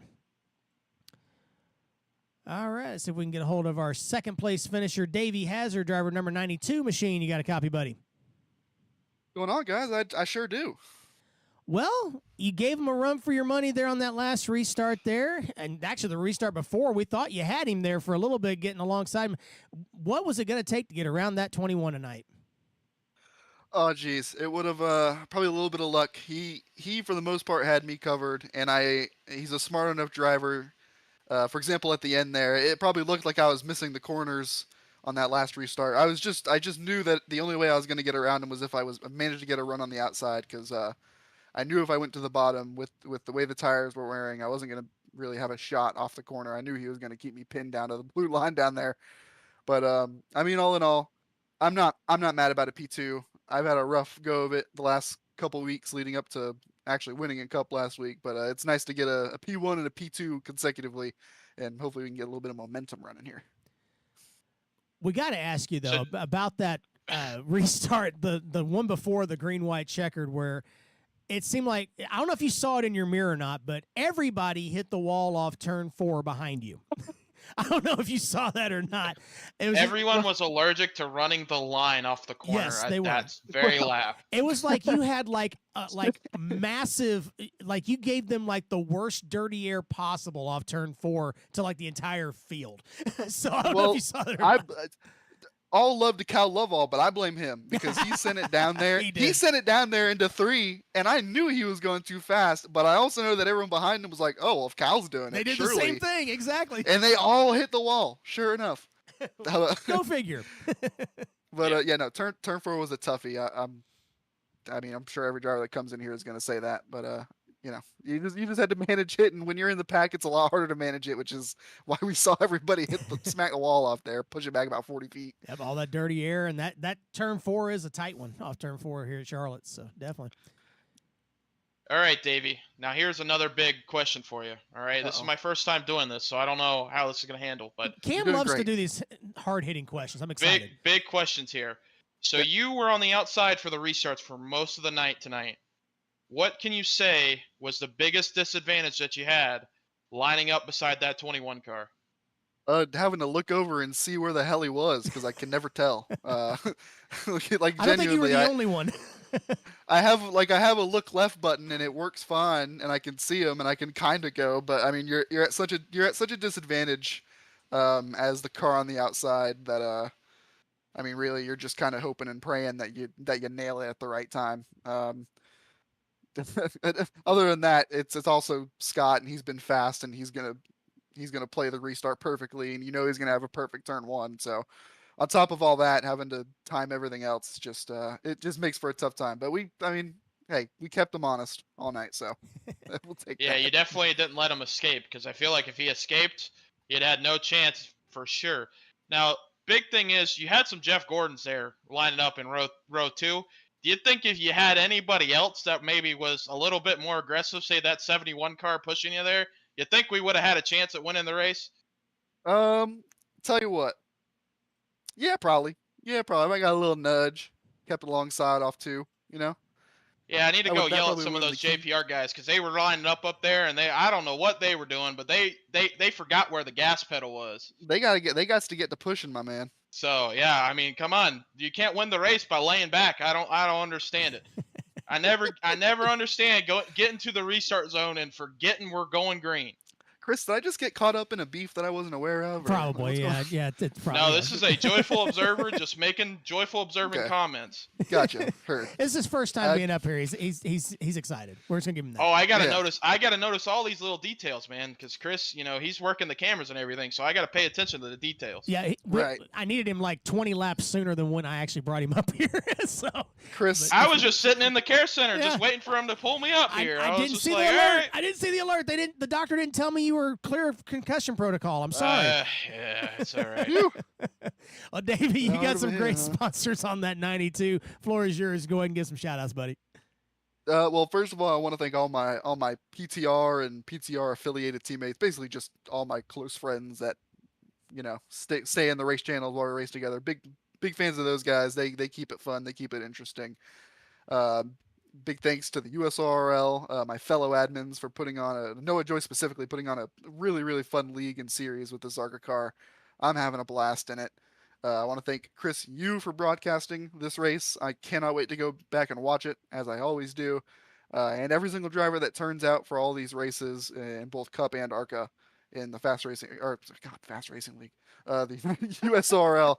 All right, let's see if we can get a hold of our second place finisher, Davey Hazard, driver number 92 machine. You got a copy, buddy? Going on, guys? I sure do. Well, you gave him a run for your money there on that last restart there. And actually, the restart before, we thought you had him there for a little bit getting alongside him. What was it going to take to get around that 21 tonight? Oh, geez. It would have probably a little bit of luck. He for the most part, had me covered, and he's a smart enough driver. For example, at the end there, it probably looked like I was missing the corners on that last restart. I just knew that the only way I was going to get around him was if I managed to get a run on the outside, because I knew if I went to the bottom with the way the tires were wearing, I wasn't going to really have a shot off the corner. I knew he was going to keep me pinned down to the blue line down there. But I mean, all in all, I'm not mad about a P2. I've had a rough go of it the last couple weeks leading up to actually winning a cup last week, but it's nice to get a P1 and a P2 consecutively, and hopefully we can get a little bit of momentum running here. We got to ask you, though, about that restart, the one before the green-white checkered, where it seemed like, I don't know if you saw it in your mirror or not, but everybody hit the wall off turn 4 behind you. I don't know if you saw that or not. Everyone was allergic to running the line off the corner. Yes, they were. That's very loud. It was like you had like massive, like you gave them like the worst dirty air possible off turn 4 to like the entire field. So I don't know if you saw that or not. All love to Cal Lovell, but I blame him because he sent it down there. He sent it down there into 3, and I knew he was going too fast, but I also know that everyone behind him was like, oh, well, if Cal's doing it, they did surely. the same thing, exactly. And they all hit the wall, sure enough. Go figure. But yeah, no, turn 4 was a toughie. I mean, I'm sure every driver that comes in here is going to say that, but you know, you just had to manage it, and when you're in the pack, it's a lot harder to manage it, which is why we saw everybody smack the wall off there, push it back about 40 feet. Yep, all that dirty air, and that turn 4 is a tight one off turn 4 here at Charlotte, so definitely. All right, Davey. Now here's another big question for you. All right, this is my first time doing this, so I don't know how this is going to handle. But Cam loves to do these hard-hitting questions. I'm excited. Big questions here. So you were on the outside for the restarts for most of the night tonight. What can you say was the biggest disadvantage that you had lining up beside that 21 car? Having to look over and see where the hell he was, because I can never tell. Like, I don't think you were the only one. I have a look left button, and it works fine, and I can see him, and I can kind of go. But I mean, you're at such a disadvantage as the car on the outside that I mean, really, you're just kind of hoping and praying that you nail it at the right time. Other than that, it's also Scott, and he's been fast, and he's gonna play the restart perfectly, and you know he's gonna have a perfect turn 1. So on top of all that, having to time everything else, just it just makes for a tough time. But hey, we kept him honest all night, so we'll take that. Yeah, you definitely didn't let him escape, because I feel like if he escaped, he'd had no chance for sure. Now, big thing is you had some Jeff Gordons there lining up in row 2. Do you think if you had anybody else that maybe was a little bit more aggressive, say that 71 car pushing you there, you think we would have had a chance at winning the race? Tell you what. Yeah, probably. I got a little nudge. Kept it alongside off 2, you know? Yeah, I need to go yell at some of those JPR guys, because they were lining up there, and I don't know what they were doing, but they forgot where the gas pedal was. They got to get to pushing, my man. So yeah, I mean, come on, you can't win the race by laying back. I don't understand it. I never understand getting to the restart zone and forgetting we're going green. Chris, did I just get caught up in a beef that I wasn't aware of? Probably, yeah. It's probably no, this is a joyful observer just making joyful observing comments. Gotcha. Heard. It's his first time being up here. He's excited. We're just gonna give him that. Oh, I gotta notice all these little details, man. Because Chris, you know, he's working the cameras and everything, so I gotta pay attention to the details. Yeah, right. I needed him like 20 laps sooner than when I actually brought him up here. So, Chris, I was just sitting in the care center, just waiting for him to pull me up here. I didn't see the alert. Right. I didn't see the alert. The doctor didn't tell me you were clear of concussion protocol. I'm sorry. Yeah, it's all right. Well, Davey, you got some great sponsors on that 92. Floor is yours. Go ahead and get some shout outs, buddy. Well, first of all, I want to thank all my PTR and PTR affiliated teammates, basically just all my close friends that, you know, stay in the race channel while we race together. Big fans of those guys. They keep it fun. They keep it interesting. big thanks to the USORL, my fellow admins for putting on Noah Joy specifically putting on a really, really fun league and series with this ARCA car. I'm having a blast in it. I want to thank Chris, you for broadcasting this race. I cannot wait to go back and watch it, as I always do. And every single driver that turns out for all these races in both Cup and ARCA in the Fast Racing League, the USRL.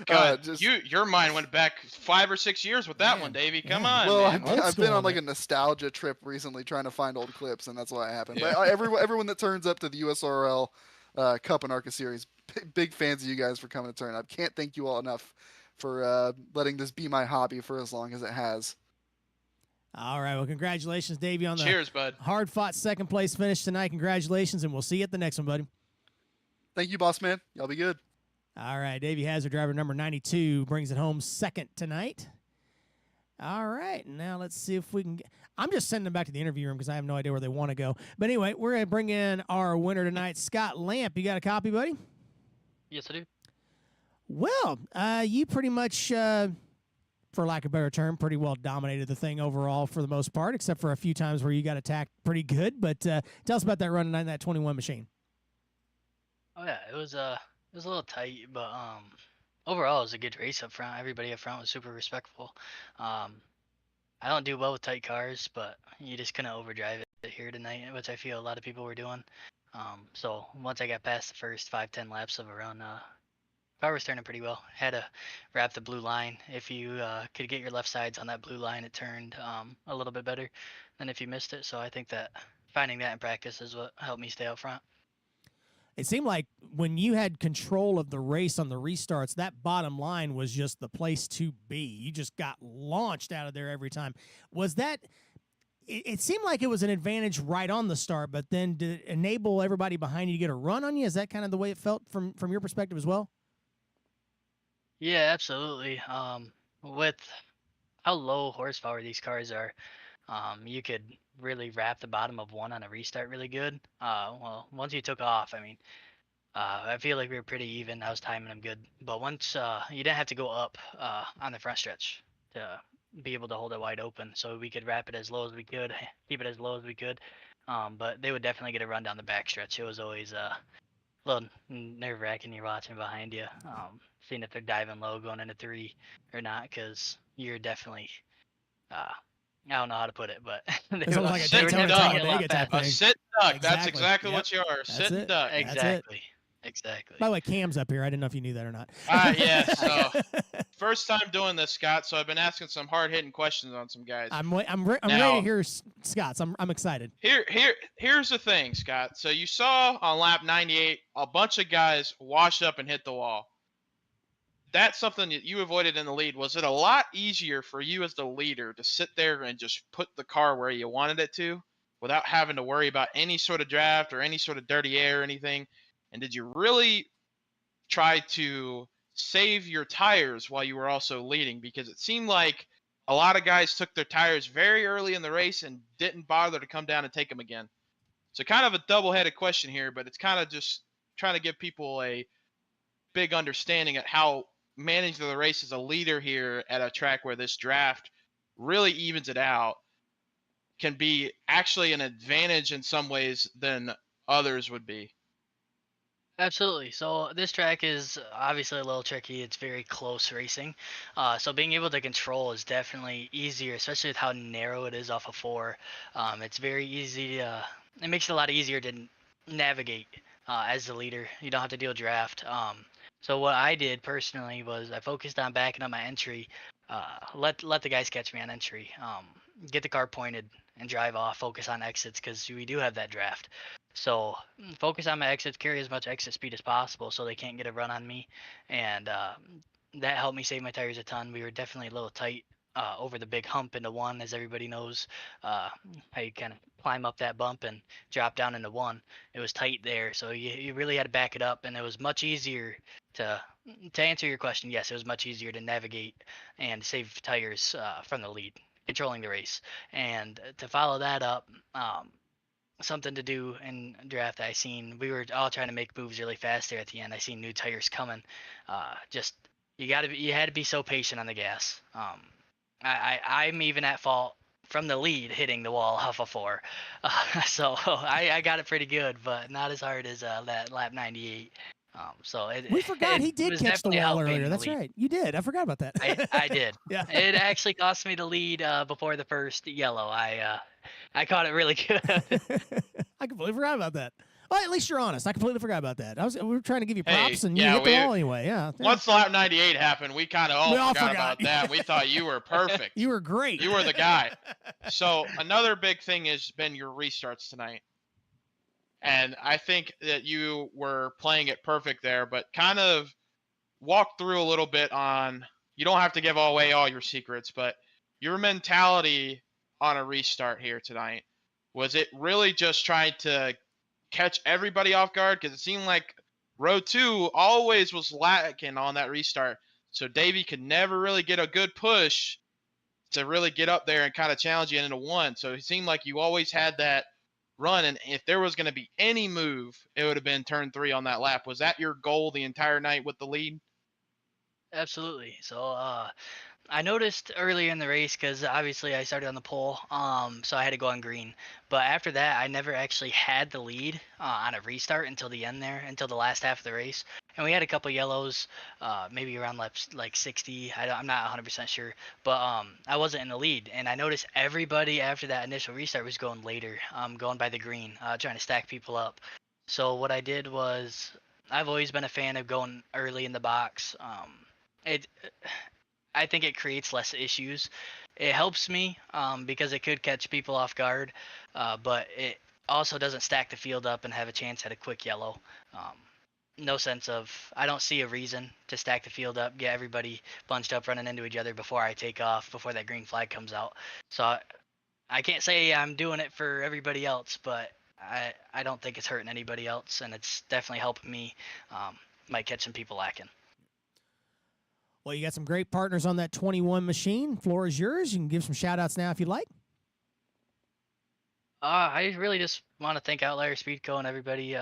God, Just your mind went back 5 or 6 years with that Man, one, Davey. yeah. Come on, well, man. I've been school on on like it. a nostalgia trip recently trying to find old clips, and that's why it happened. Yeah. But everyone that turns up to the USRL Cup and ARCA series, big fans of you guys for coming to turn up. Can't thank you all enough for letting this be my hobby for as long as it has. All right. Well, congratulations, Davey, on the Cheers, bud. hard-fought second place finish tonight. Congratulations, and we'll see you at the next one, buddy. Thank you, boss man. Y'all be good. All right. Davey Hazard, driver number 92, brings it home second tonight. All right. Now let's see if we can get... I'm just sending them back to the interview room because I have no idea where they want to go. But anyway, we're going to bring in our winner tonight, Scott Lamp. You got a copy, buddy? Yes, I do. Well, you pretty much, for lack of a better term, pretty well dominated the thing overall for the most part, except for a few times where you got attacked pretty good. But tell us about that run tonight in that 21 machine. Oh yeah, it was a little tight, but overall it was a good race up front. Everybody up front was super respectful. I don't do well with tight cars, but you just couldn't overdrive it here tonight, which I feel a lot of people were doing. So once I got past the first 5-10 laps of a run, car was turning pretty well. Had to wrap the blue line. If you could get your left sides on that blue line, it turned a little bit better than if you missed it. So I think that finding that in practice is what helped me stay up front. It seemed like when you had control of the race on the restarts, that bottom line was just the place to be. You just got launched out of there every time. Was that... It seemed like it was an advantage right on the start, but then did it enable everybody behind you to get a run on you? Is that kind of the way it felt from your perspective as well? Yeah, absolutely. With how low horsepower these cars are, you could really wrap the bottom of one on a restart really good. Well, once you took off, I mean, I feel like we were pretty even. I was timing them good, but once you didn't have to go up on the front stretch to be able to hold it wide open, so we could wrap it as low as we could, keep it as low as we could. But they would definitely get a run down the back stretch. It was always a little nerve-wracking. You're watching behind you, seeing if they're diving low going into 3 or not, because you're definitely I don't know how to put it, but It's almost like a Sit Daytona and duck. Talladega type A thing. sit duck. That's Exactly. exactly Yep. what you are. That's Sit and it. duck. That's it. exactly. Exactly. By the way, Cam's up here. I didn't know if you knew that or not. Yeah, so first time doing this, Scott. So I've been asking some hard-hitting questions on some guys. I'm ready Now- to hear Scott's. I'm excited. Here's the thing, Scott. So you saw on lap 98 a bunch of guys wash up and hit the wall. That's something that you avoided in the lead. Was it a lot easier for you as the leader to sit there and just put the car where you wanted it to without having to worry about any sort of draft or any sort of dirty air or anything? And did you really try to save your tires while you were also leading? Because it seemed like a lot of guys took their tires very early in the race and didn't bother to come down and take them again. So kind of a double-headed question here, but it's kind of just trying to give people a big understanding at how managing the race as a leader here at a track where this draft really evens it out can be actually an advantage in some ways than others would be. Absolutely. So this track is obviously a little tricky. It's very close racing. So being able to control is definitely easier, especially with how narrow it is off of 4. It's very easy. It makes it a lot easier to navigate as the leader. You don't have to deal with draft. So what I did personally was I focused on backing up my entry. Let the guys catch me on entry. Get the car pointed and drive off. Focus on exits because we do have that draft. So focus on my exits, carry as much exit speed as possible so they can't get a run on me. And that helped me save my tires a ton. We were definitely a little tight over the big hump into 1, as everybody knows. How you kind of climb up that bump and drop down into 1. It was tight there, so you really had to back it up, and it was much easier to answer your question. Yes, it was much easier to navigate and save tires from the lead, controlling the race. And to follow that up, something to do in draft I seen, we were all trying to make moves really fast there at the end. I seen new tires coming. You had to be so patient on the gas. I'm even at fault from the lead hitting the wall off a 4. So I got it pretty good, but not as hard as that lap 98. So We forgot he it did was catch the definitely a wall help being earlier. in the That's lead. right. You did. I forgot about that. I did. Yeah. It actually cost me the lead before the first yellow. I caught it really good. I completely forgot about that. Well, at least you're honest. I completely forgot about that. We were trying to give you Hey, props, and you yeah, hit the wall anyway. Yeah. Once lap 98 happened, we kind of all We all forgot forgot. about that. We thought you were perfect. You were great. You were the guy. So another big thing has been your restarts tonight. And I think that you were playing it perfect there, but kind of walk through a little bit on, you don't have to give away all your secrets, but your mentality on a restart here tonight. Was it really just trying to catch everybody off guard? Because it seemed like row 2 always was lacking on that restart. So Davey could never really get a good push to really get up there and kind of challenge you into 1. So it seemed like you always had that run. And if there was going to be any move, it would have been turn 3 on that lap. Was that your goal the entire night with the lead? Absolutely. So I noticed earlier in the race because obviously I started on the pole, so I had to go on green. But after that, I never actually had the lead on a restart until the end there, until the last half of the race. And we had a couple yellows, maybe around laps like 60. I'm not 100% sure, but I wasn't in the lead. And I noticed everybody after that initial restart was going later, going by the green, trying to stack people up. So what I did was, I've always been a fan of going early in the box. It I think it creates less issues. It helps me because it could catch people off guard, but it also doesn't stack the field up and have a chance at a quick yellow. Um, no sense of, I don't see a reason to stack the field up, get everybody bunched up running into each other before I take off, before that green flag comes out. So I can't say I'm doing it for everybody else, but I don't think it's hurting anybody else, and it's definitely helping me. Might catch some people lacking. Well, you got some great partners on that 21 machine. Floor is yours. You can give some shout outs now if you'd like. I really just want to thank Outlier Speedco and everybody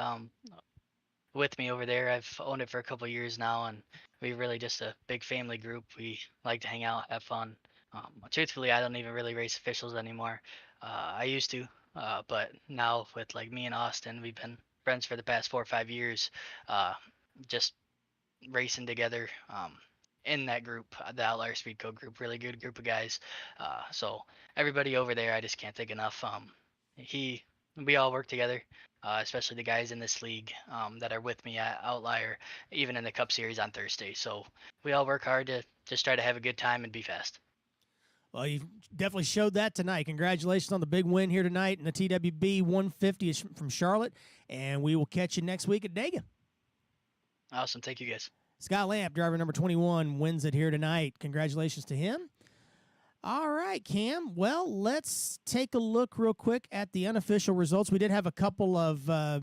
with me over there. I've owned it for a couple of years now, and we're really just a big family group. We like to hang out, have fun. Truthfully, I don't even really race officials anymore. I used to, but now with like me and Austin, we've been friends for the past 4 or 5 years, just racing together. In that group, the Outlier Speedco group, really good group of guys. So everybody over there, I just can't thank enough. We all work together, especially the guys in this league that are with me at Outlier, even in the Cup Series on Thursday. So we all work hard to just try to have a good time and be fast. Well, you definitely showed that tonight. Congratulations on the big win here tonight in the TWB 150 from Charlotte, and we will catch you next week at Dega. Awesome. Thank you, guys. Scott Lamp, driver number 21, wins it here tonight. Congratulations to him. All right, Cam. Well, let's take a look real quick at the unofficial results. We did have a couple of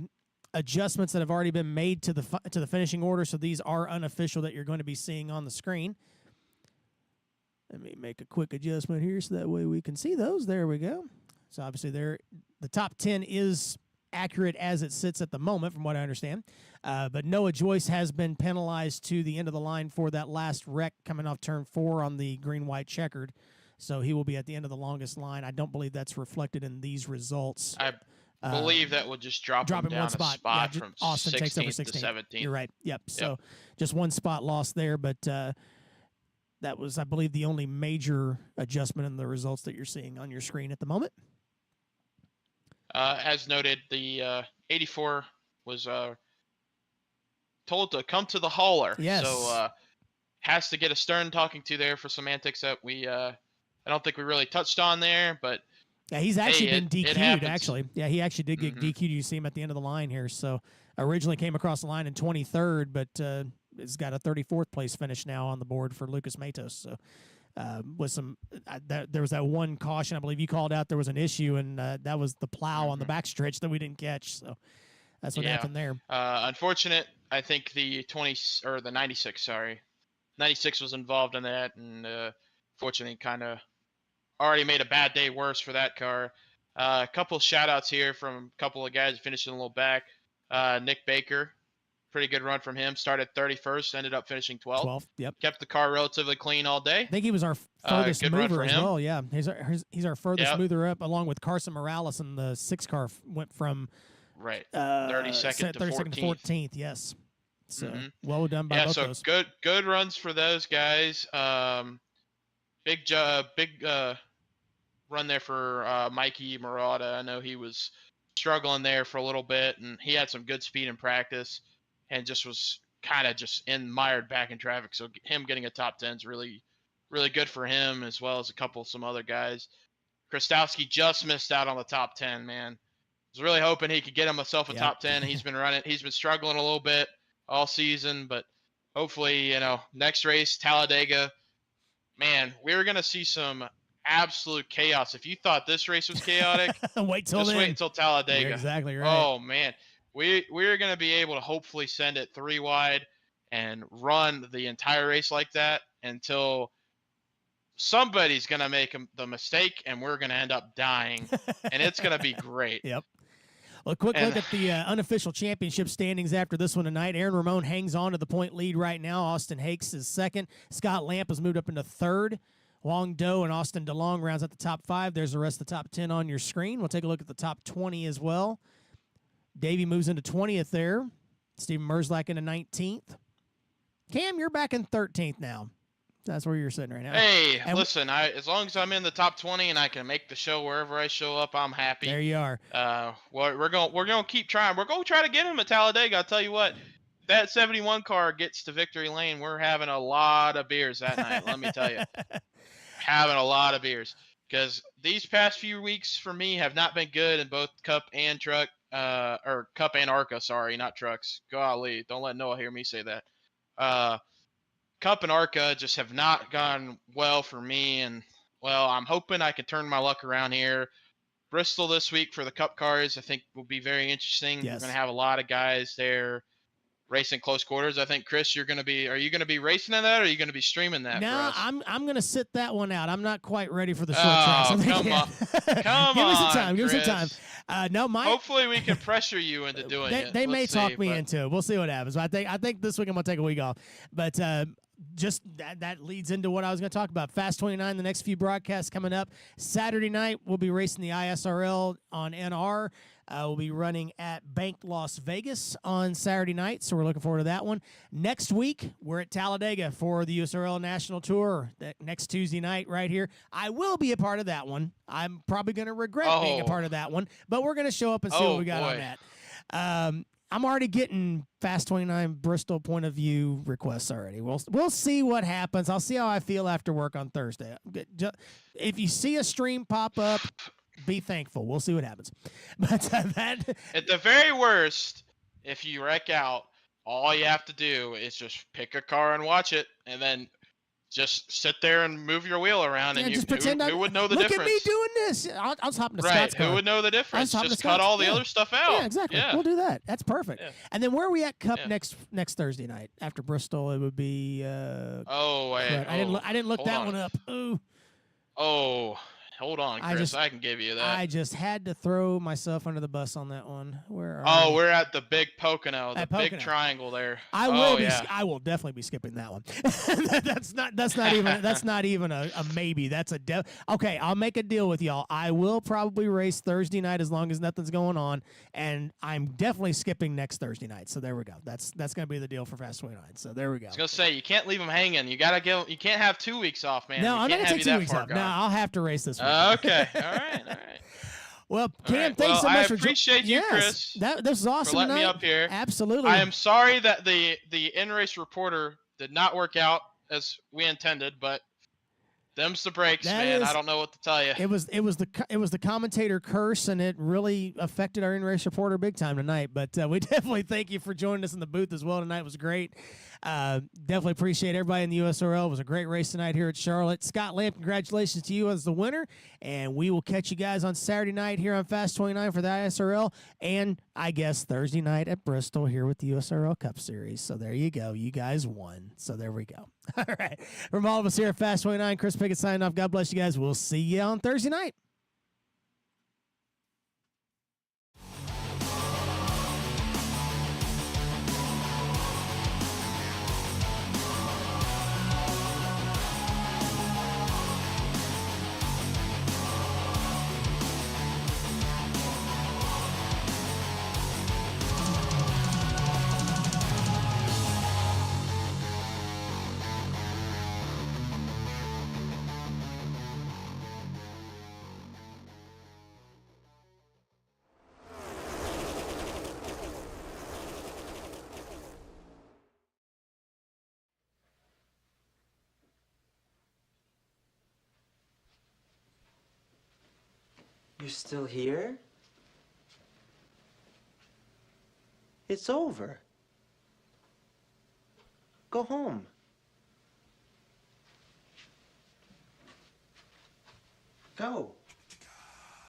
adjustments that have already been made to the finishing order, so these are unofficial that you're going to be seeing on the screen. Let me make a quick adjustment here so that way we can see those. There we go. So obviously the top 10 is accurate as it sits at the moment, from what I understand. But Noah Joyce has been penalized to the end of the line for that last wreck coming off turn 4 on the green-white checkered. So he will be at the end of the longest line. I don't believe that's reflected in these results. I believe that would just drop him down one spot. a spot Yeah, from Austin takes over 16th to 17th. You're right. Yep. So just one spot lost there, but that was, I believe, the only major adjustment in the results that you're seeing on your screen at the moment. As noted, the 84 was told to come to the hauler. Yes. So has to get a stern talking to there for some antics that we I don't think we really touched on there, but yeah, he's actually been DQ'd. Actually, yeah, he actually did get DQ'd. You see him at the end of the line here. So originally came across the line in 23rd, but it's got a 34th place finish now on the board for Lucas Matos. So with some, there was that one caution I believe you called out. There was an issue, and that was the plow on the backstretch that we didn't catch. So that's what happened there. Unfortunate. I think the 96. Sorry, 96 was involved in that, and fortunately, kind of already made a bad day worse for that car. A couple of shout outs here from a couple of guys finishing a little back. Nick Baker Pretty good run from him. Started 31st, ended up finishing 12th. 12th. Yep. Kept the car relatively clean all day. I think he was our furthest good run mover for as him. well. Yeah, he's our furthest Yep. mover up, along with Carson Morales, and the 6 car went from Right. 32nd 32nd to to 14th. Yes. So Mhm. well done by both so those. good runs for those guys. Big run there for Mikey Murata. I know he was struggling there for a little bit, and he had some good speed in practice, and just was kind of just mired back in traffic. So him getting a top 10 is really, really good for him, as well as some other guys. Krastowski just missed out on the top 10, man. Was really hoping he could get himself a Yep. top 10. He's been struggling a little bit all season, but hopefully, next race, Talladega, man, we're going to see some absolute chaos. If you thought this race was chaotic, wait till just then. wait until Talladega. You're exactly right. Oh, man. We're going to be able to hopefully send it 3 wide and run the entire race like that until somebody's going to make the mistake and we're going to end up dying. And it's going to be great. Yep. Well, a quick look at the unofficial championship standings after this one tonight. Aaron Ramon hangs on to the point lead right now. Austin Hakes is second. Scott Lamp has moved up into third. Wong Do and Austin DeLong rounds at the top 5. There's the rest of the top 10 on your screen. We'll take a look at the top 20 as well. Davey moves into 20th there. Steven Merzlak into 19th. Cam, you're back in 13th now. That's where you're sitting right now. Hey, And listen, as long as I'm in the top 20 and I can make the show wherever I show up, I'm happy. There you are. We're going to keep trying. We're going to try to get him at Talladega. I'll tell you what, that 71 car gets to victory lane. We're having a lot of beers that night. Let me tell you, having a lot of beers, because these past few weeks for me have not been good in both Cup and Truck, or Cup and ARCA. Sorry, not trucks. Golly, don't let Noah hear me say that. Cup and ARCA just have not gone well for me, and well, I'm hoping I can turn my luck around here. Bristol this week for the Cup cars, I think, will be very interesting. Yes. We're going to have a lot of guys there racing close quarters. I think, Chris, are you going to be racing in that, or are you going to be streaming that No, for us? I'm going to sit that one out. I'm not quite ready for the short tracks. I think- come on. Come Give me some on, time. Give me some time. Chris. No, Hopefully we can pressure you into doing it. They may Let's talk see, me but- into it. We'll see what happens. I think this week I'm going to take a week off. But just that leads into what I was going to talk about. Fast 29, the next few broadcasts coming up. Saturday night, we'll be racing the ISRL on NR. We'll be running at Bank Las Vegas on Saturday night, so we're looking forward to that one. Next week, we're at Talladega for the USORL National Tour. That next Tuesday night right here. I will be a part of that one. I'm probably going to regret being a part of that one, but we're going to show up and see what we got on that. I'm already getting Fast 29 Bristol point of view requests already. We'll see what happens. I'll see how I feel after work on Thursday. If you see a stream pop up, be thankful. We'll see what happens. But that at the very worst, if you wreck out, all you have to do is just pick a car and watch it, and then just sit there and move your wheel around, and just pretend who would know the look difference? Look at me doing this. I'll just hop into Right, Scott's car. who would know the difference? hop into Just cut Scott's- all the yeah. other stuff out. Yeah, exactly. Yeah. We'll do that. That's perfect. Yeah. And then where are we at Cup Yeah. next Thursday night after Bristol? It would be. Oh, wait. crud. I didn't look hold that on. one up. Ooh. Oh, hold on, Chris. I can give you that. I just had to throw myself under the bus on that one. Where are Oh, we? we're at the big Pocono, the At big Pocono. triangle there. I will yeah. I will definitely be skipping that one. that's not even a maybe. That's a okay. I'll make a deal with y'all. I will probably race Thursday night as long as nothing's going on, and I'm definitely skipping next Thursday night. So there we go. That's gonna be the deal for Fast 29. So there we go. I was gonna say you can't leave them hanging. You gotta go. You can't have 2 weeks off, man. No, You I'm not can't gonna have take you 2 that weeks far off. No, gone. I'll have to race this week. Okay. All right. Well, Cam, right. thanks so Well, much I for appreciate you, yes, Chris, this is awesome. for letting me tonight. up here. Absolutely. I am sorry that the in-race reporter did not work out as we intended, but them's the breaks, That man. is- I don't know what to tell you. It was the commentator curse, and it really affected our in-race reporter big time tonight. But we definitely thank you for joining us in the booth as well tonight. It was great. Definitely appreciate everybody in the USRL. It was a great race tonight here at Charlotte. Scott Lamp, congratulations to you as the winner, and we will catch you guys on Saturday night here on Fast 29 for the ISRL, and I guess Thursday night at Bristol here with the USRL Cup Series. So there you go. You guys won. So there we go. All right. From all of us here at Fast 29, Chris Pickett signing off. God bless you guys. We'll see you on Thursday night. You're still here? It's over. Go home. Go.